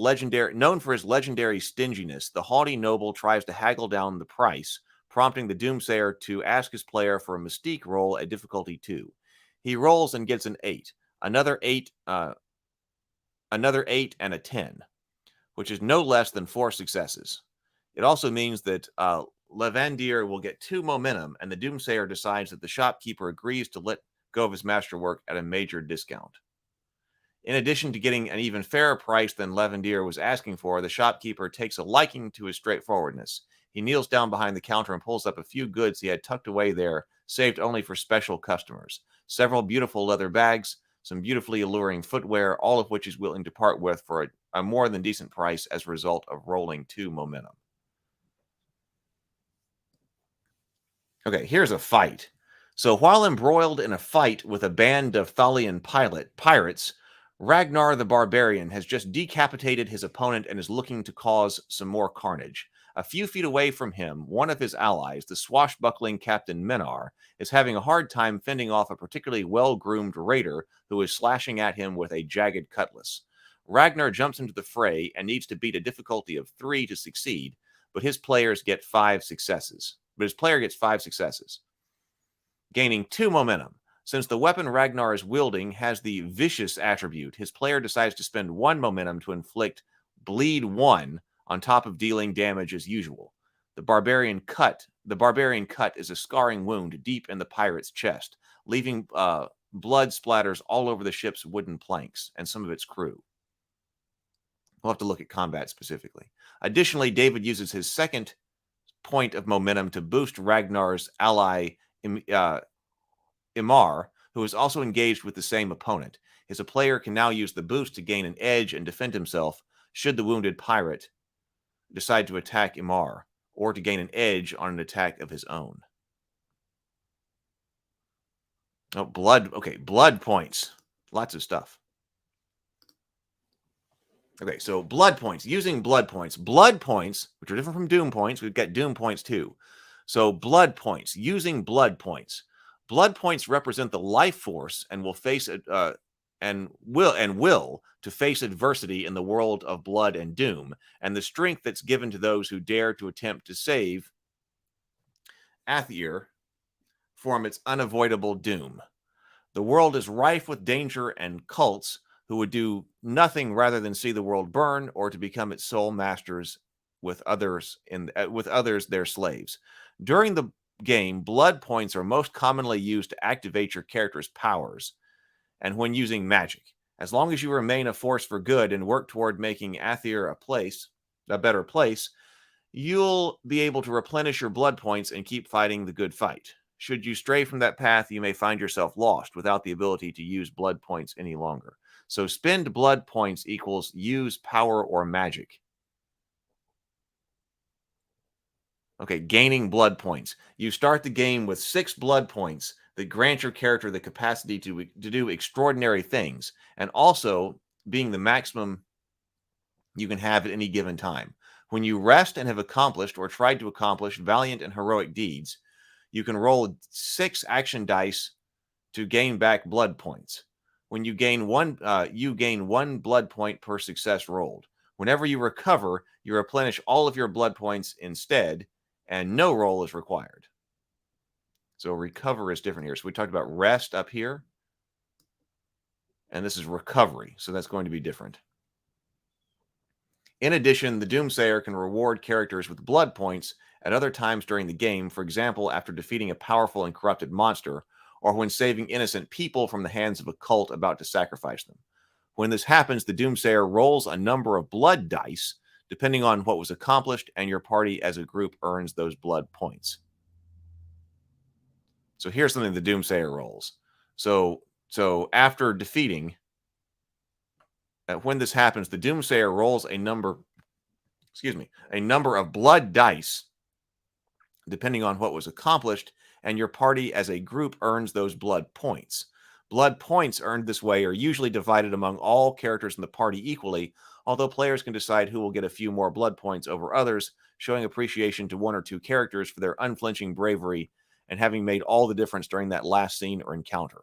legendary stinginess, the haughty noble tries to haggle down the price, prompting the Doomsayer to ask his player for a mystique roll at difficulty 2. He rolls and gets an 8, another 8, and a 10, which is no less than 4 successes. It also means that Levandir will get 2 momentum, and the Doomsayer decides that the shopkeeper agrees to let go of his masterwork at a major discount. In addition to getting an even fairer price than Levandir was asking for, the shopkeeper takes a liking to his straightforwardness. He kneels down behind the counter and pulls up a few goods he had tucked away there, saved only for special customers. Several beautiful leather bags, some beautifully alluring footwear, all of which he's willing to part with for a more than decent price as a result of rolling 2 momentum. Okay, here's a fight. So while embroiled in a fight with a band of Thalian pirates, Ragnar the Barbarian has just decapitated his opponent and is looking to cause some more carnage. A few feet away from him, one of his allies, the swashbuckling Captain Menar, is having a hard time fending off a particularly well-groomed raider who is slashing at him with a jagged cutlass. Ragnar jumps into the fray and needs to beat a difficulty of 3 to succeed, but his player gets 5 successes, gaining 2 momentum. Since the weapon Ragnar is wielding has the vicious attribute, his player decides to spend 1 momentum to inflict bleed 1 on top of dealing damage as usual. The barbarian cut is a scarring wound deep in the pirate's chest, leaving blood splatters all over the ship's wooden planks and some of its crew. We'll have to look at combat specifically. Additionally, David uses his second point of momentum to boost Ragnar's ally Imar, who is also engaged with the same opponent. His player can now use the boost to gain an edge and defend himself should the wounded pirate decide to attack Imar, or to gain an edge on an attack of his own. Oh, blood. Okay, blood points. Lots of stuff. Okay, so blood points. Using blood points. Blood points, which are different from doom points. We've got doom points too. So blood points. Using blood points. Blood points represent the life force and will face will to face adversity in the world of blood and doom, and the strength that's given to those who dare to attempt to save Athir from its unavoidable doom. The world is rife with danger and cults who would do nothing rather than see the world burn or to become its sole masters with others their slaves. During the game, blood points are most commonly used to activate your character's powers and when using magic. As long as you remain a force for good and work toward making Athir a better place, you'll be able to replenish your blood points and keep fighting the good fight. Should you stray from that path, you may find yourself lost without the ability to use blood points any longer. So spend blood points equals use power or magic. Okay, gaining blood points. You start the game with 6 blood points that grant your character the capacity to do extraordinary things, and also being the maximum you can have at any given time. When you rest and have accomplished or tried to accomplish valiant and heroic deeds, you can roll 6 action dice to gain back blood points. When you gain one blood point per success rolled. Whenever you recover, you replenish all of your blood points instead, and no roll is required. So recover is different here. So we talked about rest up here, and this is recovery. So that's going to be different. In addition, the Doomsayer can reward characters with blood points at other times during the game, for example, after defeating a powerful and corrupted monster, or when saving innocent people from the hands of a cult about to sacrifice them. When this happens, the Doomsayer rolls a number of blood dice, depending on what was accomplished, and your party as a group earns those blood points. So here's something the Doomsayer rolls. So after defeating, when this happens, the Doomsayer rolls a number of blood dice, depending on what was accomplished, and your party as a group earns those blood points. Blood points earned this way are usually divided among all characters in the party equally, although players can decide who will get a few more blood points over others, showing appreciation to 1 or 2 characters for their unflinching bravery and having made all the difference during that last scene or encounter.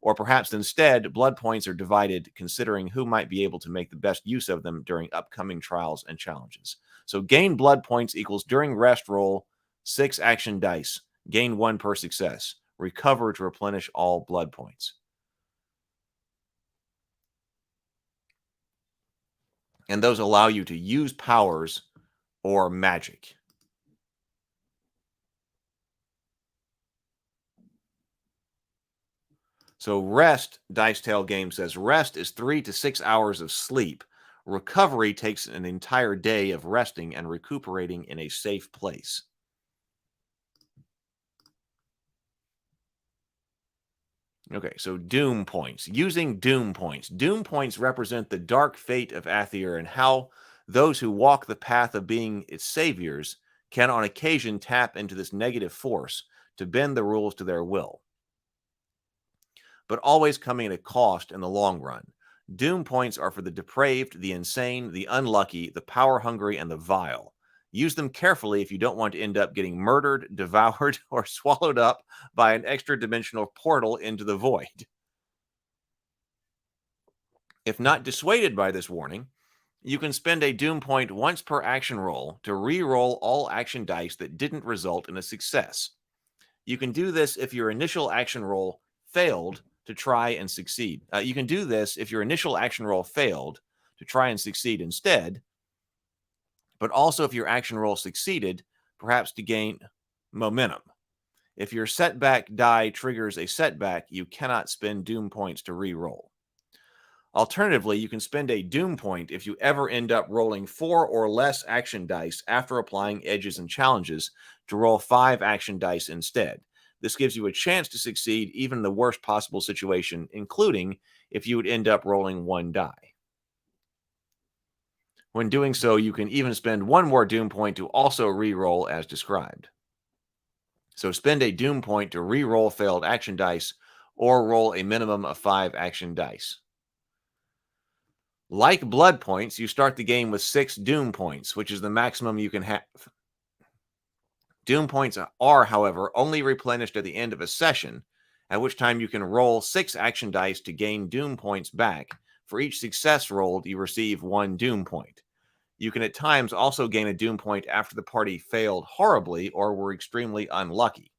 Or perhaps instead, blood points are divided considering who might be able to make the best use of them during upcoming trials and challenges. So gain blood points equals during rest roll 6 action dice. Gain 1 per success. Recover to replenish all blood points. And those allow you to use powers or magic. So rest, Dice Tale Game says, rest is 3 to 6 hours of sleep. Recovery takes an entire day of resting and recuperating in a safe place. Okay, so Doom points. Using Doom points. Doom points represent the dark fate of Aether and how those who walk the path of being its saviors can on occasion tap into this negative force to bend the rules to their will, but always coming at a cost in the long run. Doom points are for the depraved, the insane, the unlucky, the power-hungry, and the vile. Use them carefully if you don't want to end up getting murdered, devoured, or swallowed up by an extra-dimensional portal into the void. If not dissuaded by this warning, you can spend a Doom point once per action roll to re-roll all action dice that didn't result in a success. You can do this if your initial action roll failed to try and succeed. You can do this if your initial action roll failed to try and succeed instead, but also if your action roll succeeded, perhaps to gain momentum. If your setback die triggers a setback, you cannot spend Doom points to re-roll. Alternatively, you can spend a Doom point if you ever end up rolling 4 or less action dice after applying edges and challenges to roll 5 action dice instead. This gives you a chance to succeed even in the worst possible situation, including if you would end up rolling 1 die. When doing so, you can even spend 1 more Doom point to also re-roll as described. So spend a Doom point to re-roll failed action dice or roll a minimum of 5 action dice. Like blood points, you start the game with 6 Doom points, which is the maximum you can have. Doom points are, however, only replenished at the end of a session, at which time you can roll 6 action dice to gain Doom points back. For each success rolled, you receive 1 Doom point. You can at times also gain a Doom point after the party failed horribly or were extremely unlucky.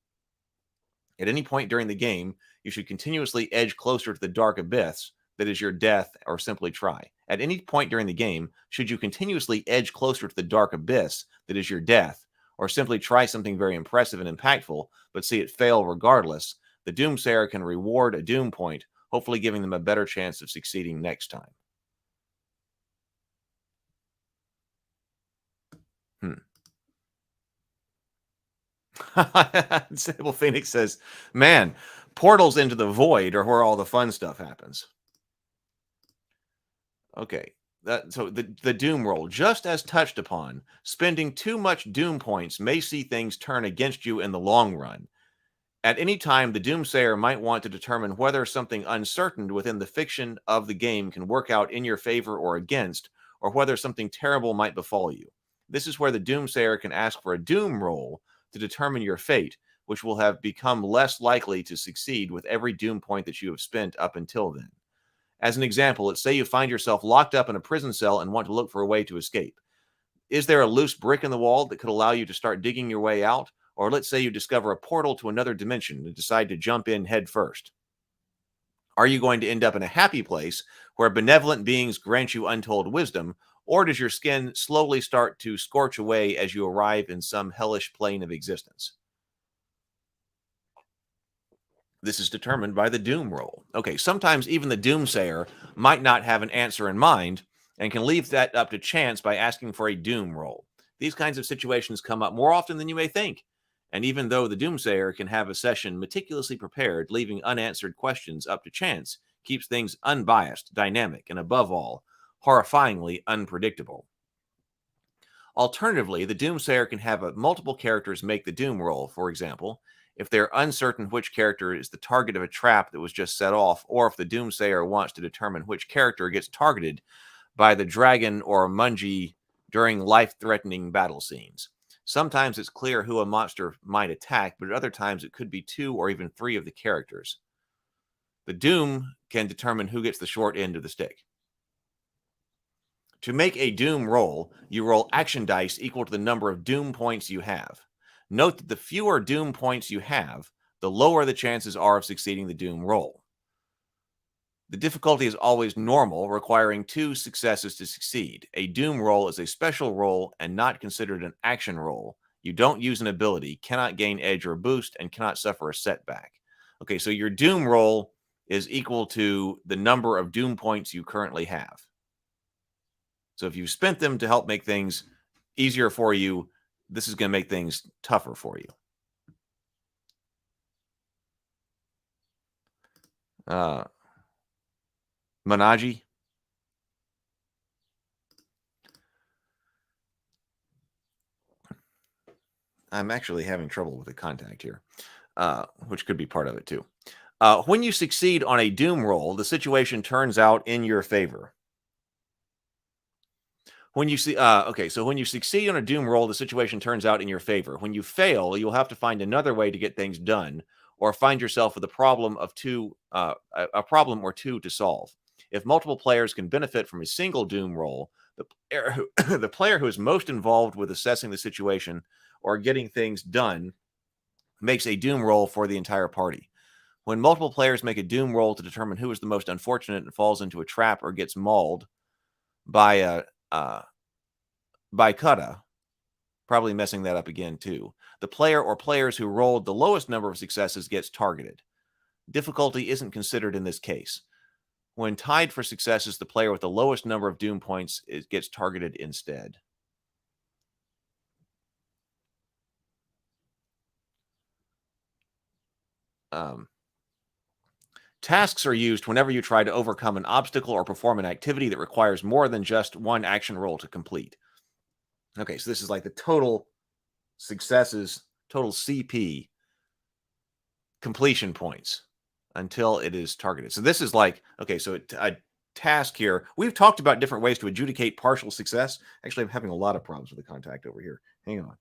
At any point during the game, you should continuously edge closer to the dark abyss that is your death, or simply try. At any point during the game, should you continuously edge closer to the dark abyss that is your death, or simply try something very impressive and impactful, but see it fail regardless, the Doomsayer can reward a Doom point, hopefully giving them a better chance of succeeding next time. Sable Phoenix says, man, portals into the void are where all the fun stuff happens. Okay. So the Doom roll, just as touched upon, spending too much Doom points may see things turn against you in the long run. At any time, the Doomsayer might want to determine whether something uncertain within the fiction of the game can work out in your favor or against, or whether something terrible might befall you. This is where the Doomsayer can ask for a Doom roll to determine your fate, which will have become less likely to succeed with every Doom point that you have spent up until then. As an example, let's say you find yourself locked up in a prison cell and want to look for a way to escape. Is there a loose brick in the wall that could allow you to start digging your way out? Or let's say you discover a portal to another dimension and decide to jump in head first. Are you going to end up in a happy place where benevolent beings grant you untold wisdom, or does your skin slowly start to scorch away as you arrive in some hellish plane of existence? This is determined by the Doom roll. Okay, sometimes even the Doomsayer might not have an answer in mind and can leave that up to chance by asking for a Doom roll. These kinds of situations come up more often than you may think. And even though the Doomsayer can have a session meticulously prepared, leaving unanswered questions up to chance keeps things unbiased, dynamic, and above all, horrifyingly unpredictable. Alternatively, the Doomsayer can have multiple characters make the Doom roll, for example, if they're uncertain which character is the target of a trap that was just set off, or if the Doomsayer wants to determine which character gets targeted by the dragon or Mungie during life-threatening battle scenes. Sometimes it's clear who a monster might attack, but at other times it could be 2 or even 3 of the characters. The doom can determine who gets the short end of the stick. To make a doom roll, you roll action dice equal to the number of doom points you have. Note that the fewer doom points you have, the lower the chances are of succeeding the doom roll. The difficulty is always normal, requiring 2 successes to succeed. A doom roll is a special roll and not considered an action roll. You don't use an ability, cannot gain edge or boost, and cannot suffer a setback. Okay, so your doom roll is equal to the number of doom points you currently have. So if you've spent them to help make things easier for you, this is going to make things tougher for you. Manaji. I'm actually having trouble with the contact here, which could be part of it too. When you succeed on a doom roll, the situation turns out in your favor. When you see, so when you succeed on a doom roll, the situation turns out in your favor. When you fail, you'll have to find another way to get things done, or find yourself with a problem or two to solve. If multiple players can benefit from a single doom roll, the player who is most involved with assessing the situation or getting things done makes a doom roll for the entire party. When multiple players make a doom roll to determine who is the most unfortunate and falls into a trap or gets mauled by Kata, probably messing that up again too, the player or players who rolled the lowest number of successes gets targeted. Difficulty isn't considered in this case. When tied for successes, the player with the lowest number of doom points gets targeted instead. Tasks are used whenever you try to overcome an obstacle or perform an activity that requires more than just one action roll to complete. Okay, so this is like the total successes, total CP completion points until it is targeted. So this is like, okay, so a task here. We've talked about different ways to adjudicate partial success. Actually, I'm having a lot of problems with the contact over here. Hang on.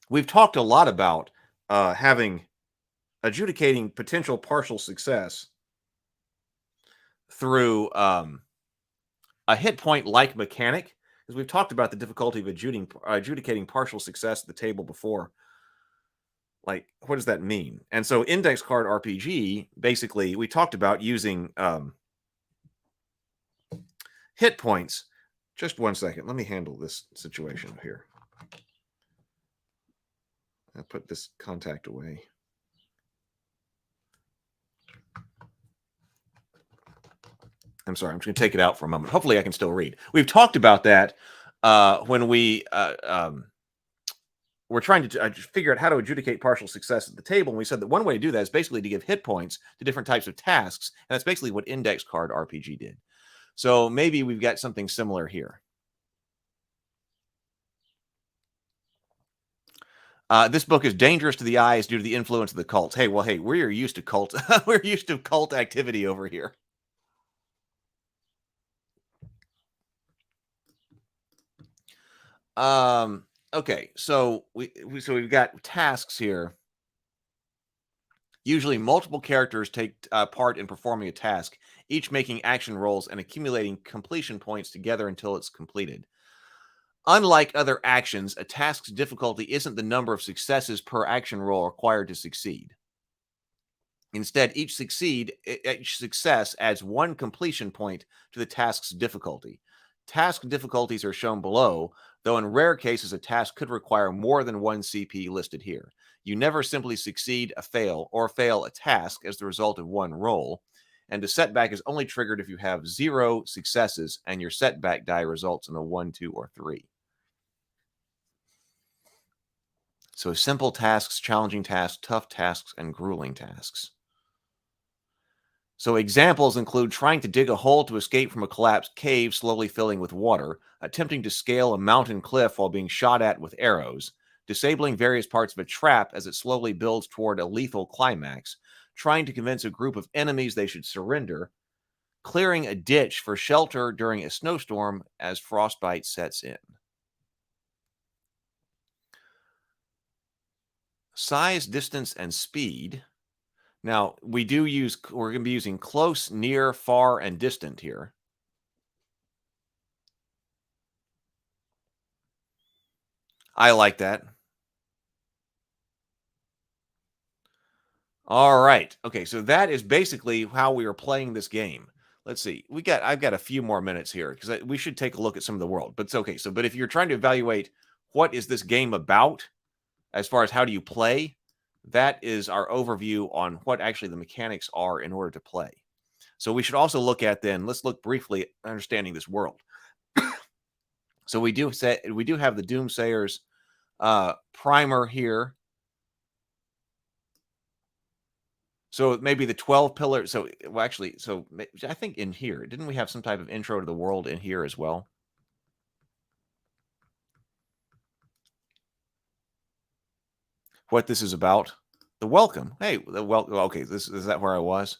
We've talked a lot about adjudicating potential partial success through a hit point like mechanic, because we've talked about the difficulty of adjudicating partial success at the table before. Like, what does that mean? And so index card RPG, basically, we talked about using hit points. Just one second. Let me handle this situation here. I'll put this contact away. I'm sorry. I'm just going to take it out for a moment. Hopefully I can still read. We've talked about that when we we're trying to figure out how to adjudicate partial success at the table. And we said that one way to do that is basically to give hit points to different types of tasks. And that's basically what index card RPG did. So maybe we've got something similar here. This book is dangerous to the eyes due to the influence of the cults. Hey, we're used to cult. We're used to cult activity over here. Okay, so we've got tasks here. Usually multiple characters take part in performing a task, each making action rolls and accumulating completion points together until it's completed. Unlike other actions, a task's difficulty isn't the number of successes per action roll required to succeed. Instead, each success adds 1 completion point to the task's difficulty. Task difficulties are shown below, though in rare cases a task could require more than 1 CP listed here. You never simply succeed a fail or fail a task as the result of 1 roll, and a setback is only triggered if you have 0 successes and your setback die results in a 1, 2, or 3. So simple tasks, challenging tasks, tough tasks, and grueling tasks. So examples include trying to dig a hole to escape from a collapsed cave slowly filling with water, attempting to scale a mountain cliff while being shot at with arrows, disabling various parts of a trap as it slowly builds toward a lethal climax, trying to convince a group of enemies they should surrender, clearing a ditch for shelter during a snowstorm as frostbite sets in. Size, distance, and speed. Now, we're going to be using close, near, far, and distant here. I like that. All right. Okay, so that is basically how we are playing this game. Let's see. I've got a few more minutes here because we should take a look at some of the world. But it's okay. But if you're trying to evaluate what is this game about, as far as how do you play, that is our overview on what actually the mechanics are in order to play. So we should also look at let's look briefly at understanding this world. So we do have the Doomsayers primer here. So maybe the 12 pillars. So I think in here, didn't we have some type of intro to the world in here as well? What this is about? The welcome. Hey, the welcome. Okay, is that where I was?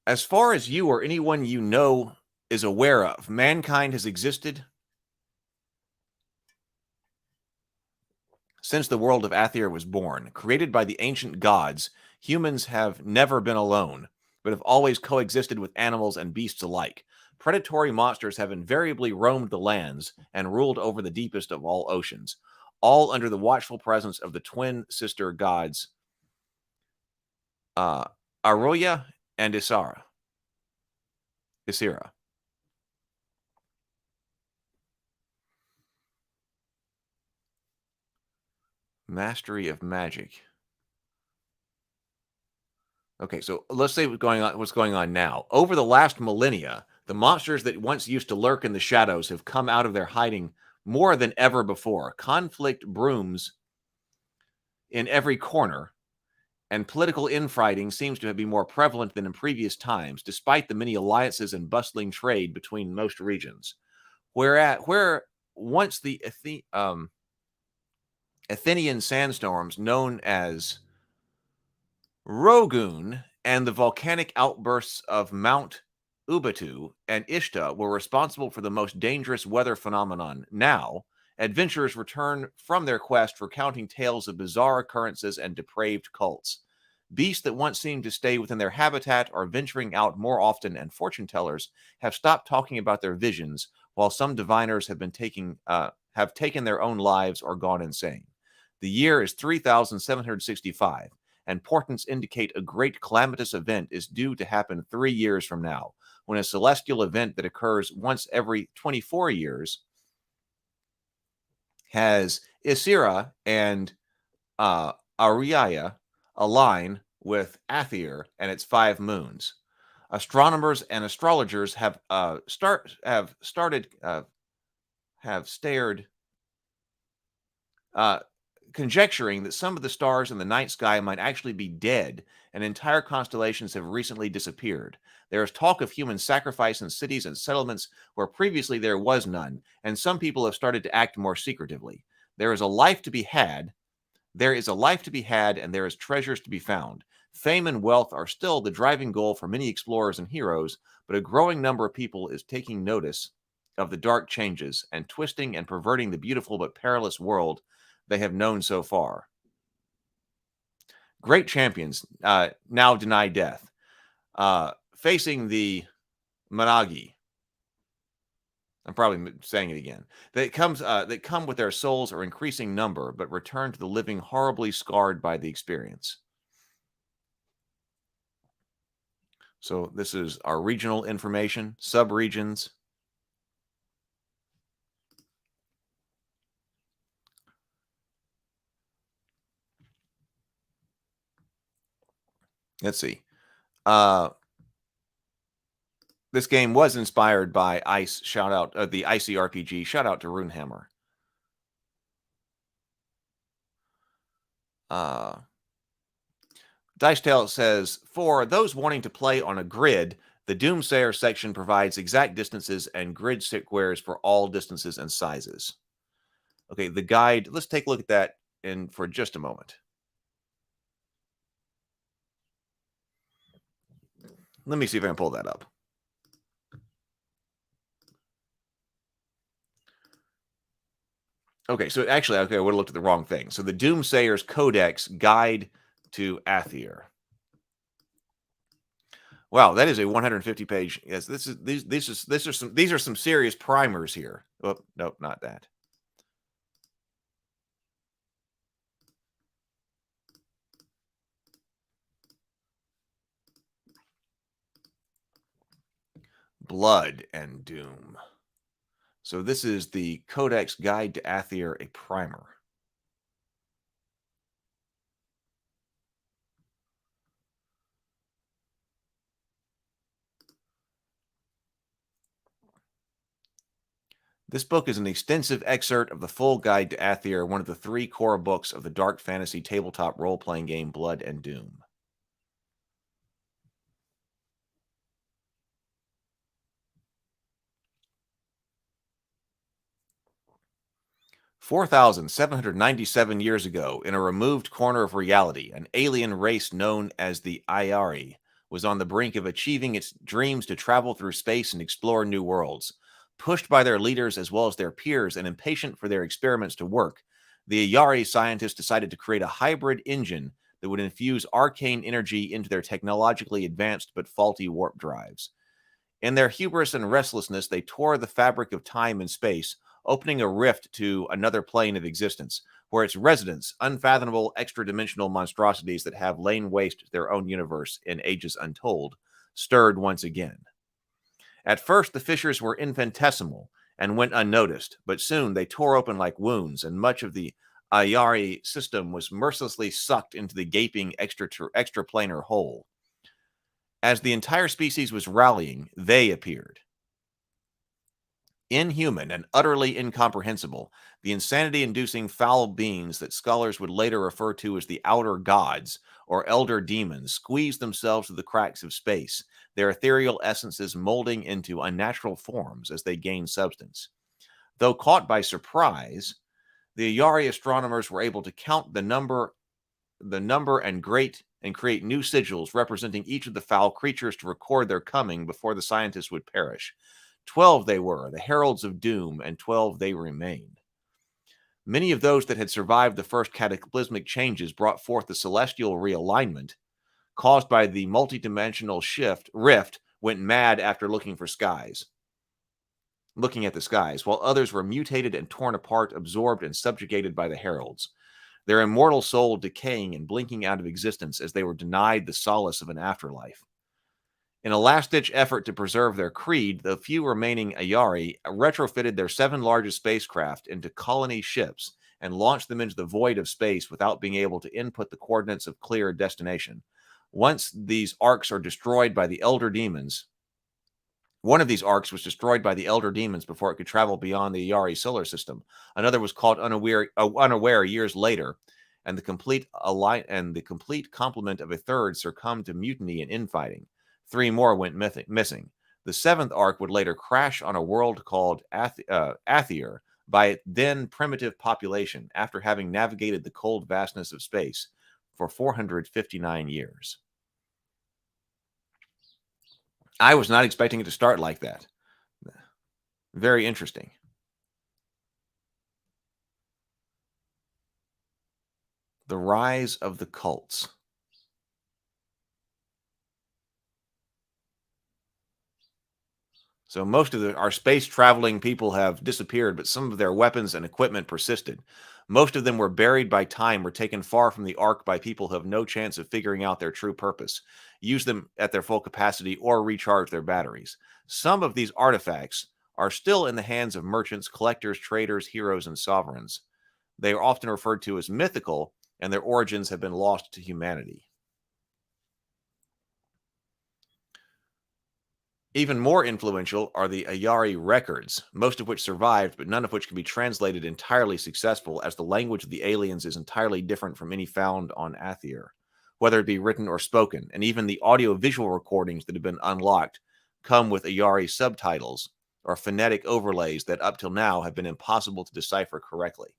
As far as you or anyone you know is aware of, mankind has existed since the world of Aether was born. Created by the ancient gods, humans have never been alone, but have always coexisted with animals and beasts alike. Predatory monsters have invariably roamed the lands and ruled over the deepest of all oceans, all under the watchful presence of the twin sister gods, Aroya and Isira. Mastery of magic. Okay, so let's say what's going on now. Over the last millennia, the monsters that once used to lurk in the shadows have come out of their hiding more than ever before. Conflict brooms in every corner, and political infighting seems to be more prevalent than in previous times, despite the many alliances and bustling trade between most regions. Where once the Athenian sandstorms known as Rogun and the volcanic outbursts of Mount Ubatu and Ishta were responsible for the most dangerous weather phenomenon. Now, adventurers return from their quest recounting tales of bizarre occurrences and depraved cults. Beasts that once seemed to stay within their habitat are venturing out more often, and fortune tellers have stopped talking about their visions, while some diviners have taken their own lives or gone insane. The year is 3765, and portents indicate a great calamitous event is due to happen 3 years from now, when a celestial event that occurs once every 24 years has Isira and Ariaya align with Aether and its 5 moons. Astronomers and astrologers have stared conjecturing that some of the stars in the night sky might actually be dead, and entire constellations have recently disappeared. There is talk of human sacrifice in cities and settlements where previously there was none, and some people have started to act more secretively. There is a life to be had, and there is treasures to be found. Fame and wealth are still the driving goal for many explorers and heroes, but a growing number of people is taking notice of the dark changes and twisting and perverting the beautiful but perilous world they have known so far. Great champions now deny death. Facing the Managi. I'm probably saying it again. That come with their souls are increasing number, but return to the living horribly scarred by the experience. So this is our regional information, sub-regions. Let's see. This game was inspired by Ice. Shout out the Icy RPG. Shout out to Runehammer. Dicetail says, for those wanting to play on a grid, the Doomsayer section provides exact distances and grid squares for all distances and sizes. Okay, the guide. Let's take a look at that for just a moment. Let me see if I can pull that up. Okay, so actually, okay, I would have looked at the wrong thing. So the Doomsayer's Codex Guide to Aether. Wow, that is a 150-page. Yes, these are some serious primers here. Oh, nope, not that. Blood and Doom. So this is the Codex Guide to Aether, a primer. This book is an extensive excerpt of the full guide to Aether, one of the 3 core books of the dark fantasy tabletop role-playing game Blood and Doom. "4,797 years ago, in a removed corner of reality, an alien race known as the Ayari was on the brink of achieving its dreams to travel through space and explore new worlds. Pushed by their leaders as well as their peers and impatient for their experiments to work, the Ayari scientists decided to create a hybrid engine that would infuse arcane energy into their technologically advanced but faulty warp drives. In their hubris and restlessness, they tore the fabric of time and space, opening a rift to another plane of existence, where its residents, unfathomable extra-dimensional monstrosities that have lain waste their own universe in ages untold, stirred once again. At first, the fissures were infinitesimal and went unnoticed, but soon they tore open like wounds, and much of the Ayari system was mercilessly sucked into the gaping extraplanar hole. As the entire species was rallying, they appeared. Inhuman and utterly incomprehensible, the insanity-inducing foul beings that scholars would later refer to as the Outer Gods, or Elder Demons, squeezed themselves through the cracks of space, their ethereal essences molding into unnatural forms as they gained substance. Though caught by surprise, the Ayari astronomers were able to count the number and create new sigils representing each of the foul creatures to record their coming before the scientists would perish. 12 they were, the heralds of doom, and 12 they remained. Many of those that had survived the first cataclysmic changes brought forth the celestial realignment caused by the multidimensional rift went mad after looking at the skies, while others were mutated and torn apart, absorbed and subjugated by the heralds, their immortal soul decaying and blinking out of existence as they were denied the solace of an afterlife. In a last-ditch effort to preserve their creed, the few remaining Ayari retrofitted their 7 largest spacecraft into colony ships and launched them into the void of space without being able to input the coordinates of clear destination. Once these arcs are destroyed by the Elder Demons, one of these arcs was destroyed by the Elder Demons before it could travel beyond the Ayari solar system. Another was caught unaware years later, and the complete complement of a third succumbed to mutiny and infighting. 3 more went missing. The 7th arc would later crash on a world called Aether by its then primitive population after having navigated the cold vastness of space for 459 years. I was not expecting it to start like that. Very interesting. The rise of the cults. So most of our space traveling people have disappeared, but some of their weapons and equipment persisted. Most of them were buried by time or taken far from the Ark by people who have no chance of figuring out their true purpose, use them at their full capacity, or recharge their batteries. Some of these artifacts are still in the hands of merchants, collectors, traders, heroes, and sovereigns. They are often referred to as mythical, and their origins have been lost to humanity. Even more influential are the Ayari records, most of which survived, but none of which can be translated entirely successful, as the language of the aliens is entirely different from any found on Aether, whether it be written or spoken, and even the audio-visual recordings that have been unlocked come with Ayari subtitles or phonetic overlays that up till now have been impossible to decipher correctly.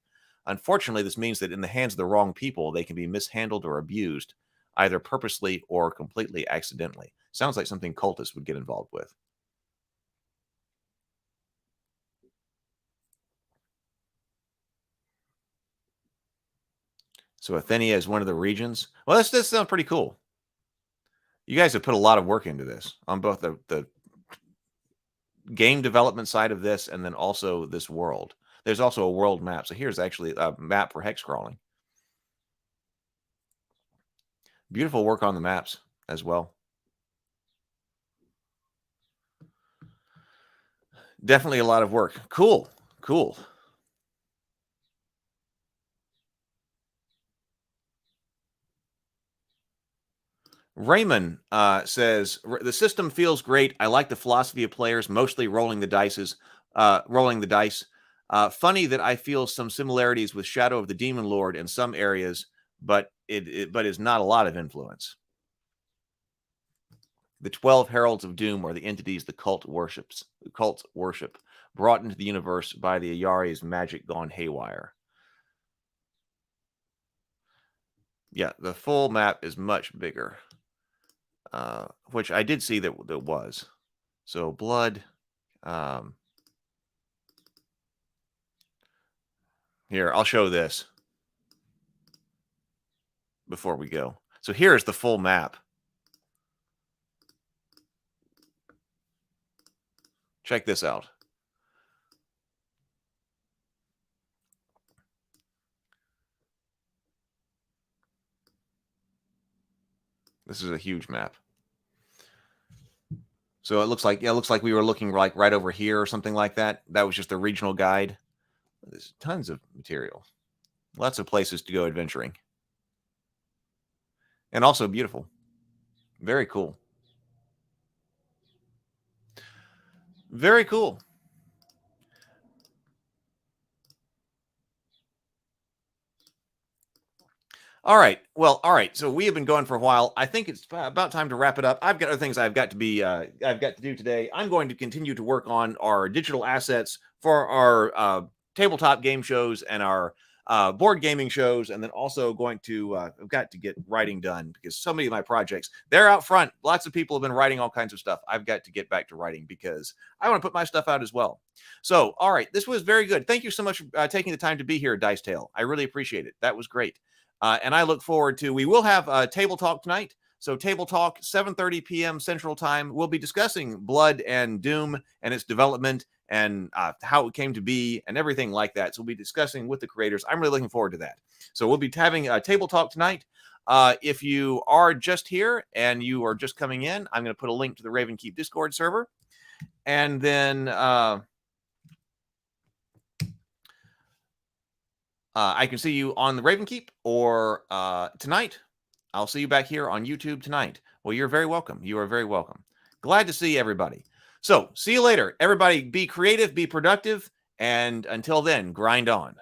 Unfortunately, this means that in the hands of the wrong people, they can be mishandled or abused, either purposely or completely accidentally. Sounds like something cultists would get involved with. So Athenia is one of the regions. Well, this sounds pretty cool. You guys have put a lot of work into this on both the game development side of this and then also this world. There's also a world map. So here's actually a map for hex crawling. Beautiful work on the maps as well. Definitely a lot of work. Cool. Cool. Raymond says the system feels great. I like the philosophy of players mostly rolling the dice. Funny that I feel some similarities with Shadow of the Demon Lord in some areas, but but is not a lot of influence. The 12 Heralds of Doom are the entities the cult worship, brought into the universe by the Ayari's magic gone haywire. Yeah, the full map is much bigger. Which I did see that was. So blood. Here, I'll show this before we go. So here's the full map. Check this out. This is a huge map. So it looks like, yeah, it looks like we were looking like right over here or something like that. That was just the regional guide. There's tons of material. Lots of places to go adventuring. And also beautiful. Very cool. Very cool. All right. Well, all right. So we have been going for a while. I think it's about time to wrap it up. I've got other things I've got to do today. I'm going to continue to work on our digital assets for our tabletop game shows and our board gaming shows, and then also going to I've got to get writing done because so many of my projects, they're out front. Lots of people have been writing all kinds of stuff. I've got to get back to writing because I want to put my stuff out as well. So, all right, this was very good. Thank you so much for taking the time to be here, Dice Tale. I really appreciate it. That was great. And I look forward to, we will have Table Talk tonight. So Table Talk, 7:30 p.m. Central Time. We'll be discussing Blood and Doom and its development and how it came to be and everything like that. So we'll be discussing with the creators. I'm really looking forward to that. So we'll be having a Table Talk tonight. If you are just here and you are just coming in, I'm going to put a link to the Raven Keep Discord server. And then I can see you on the Raven Keep or tonight. I'll see you back here on YouTube tonight. Well, you're very welcome. You are very welcome. Glad to see everybody. So see you later. Everybody be creative, be productive, and until then, grind on.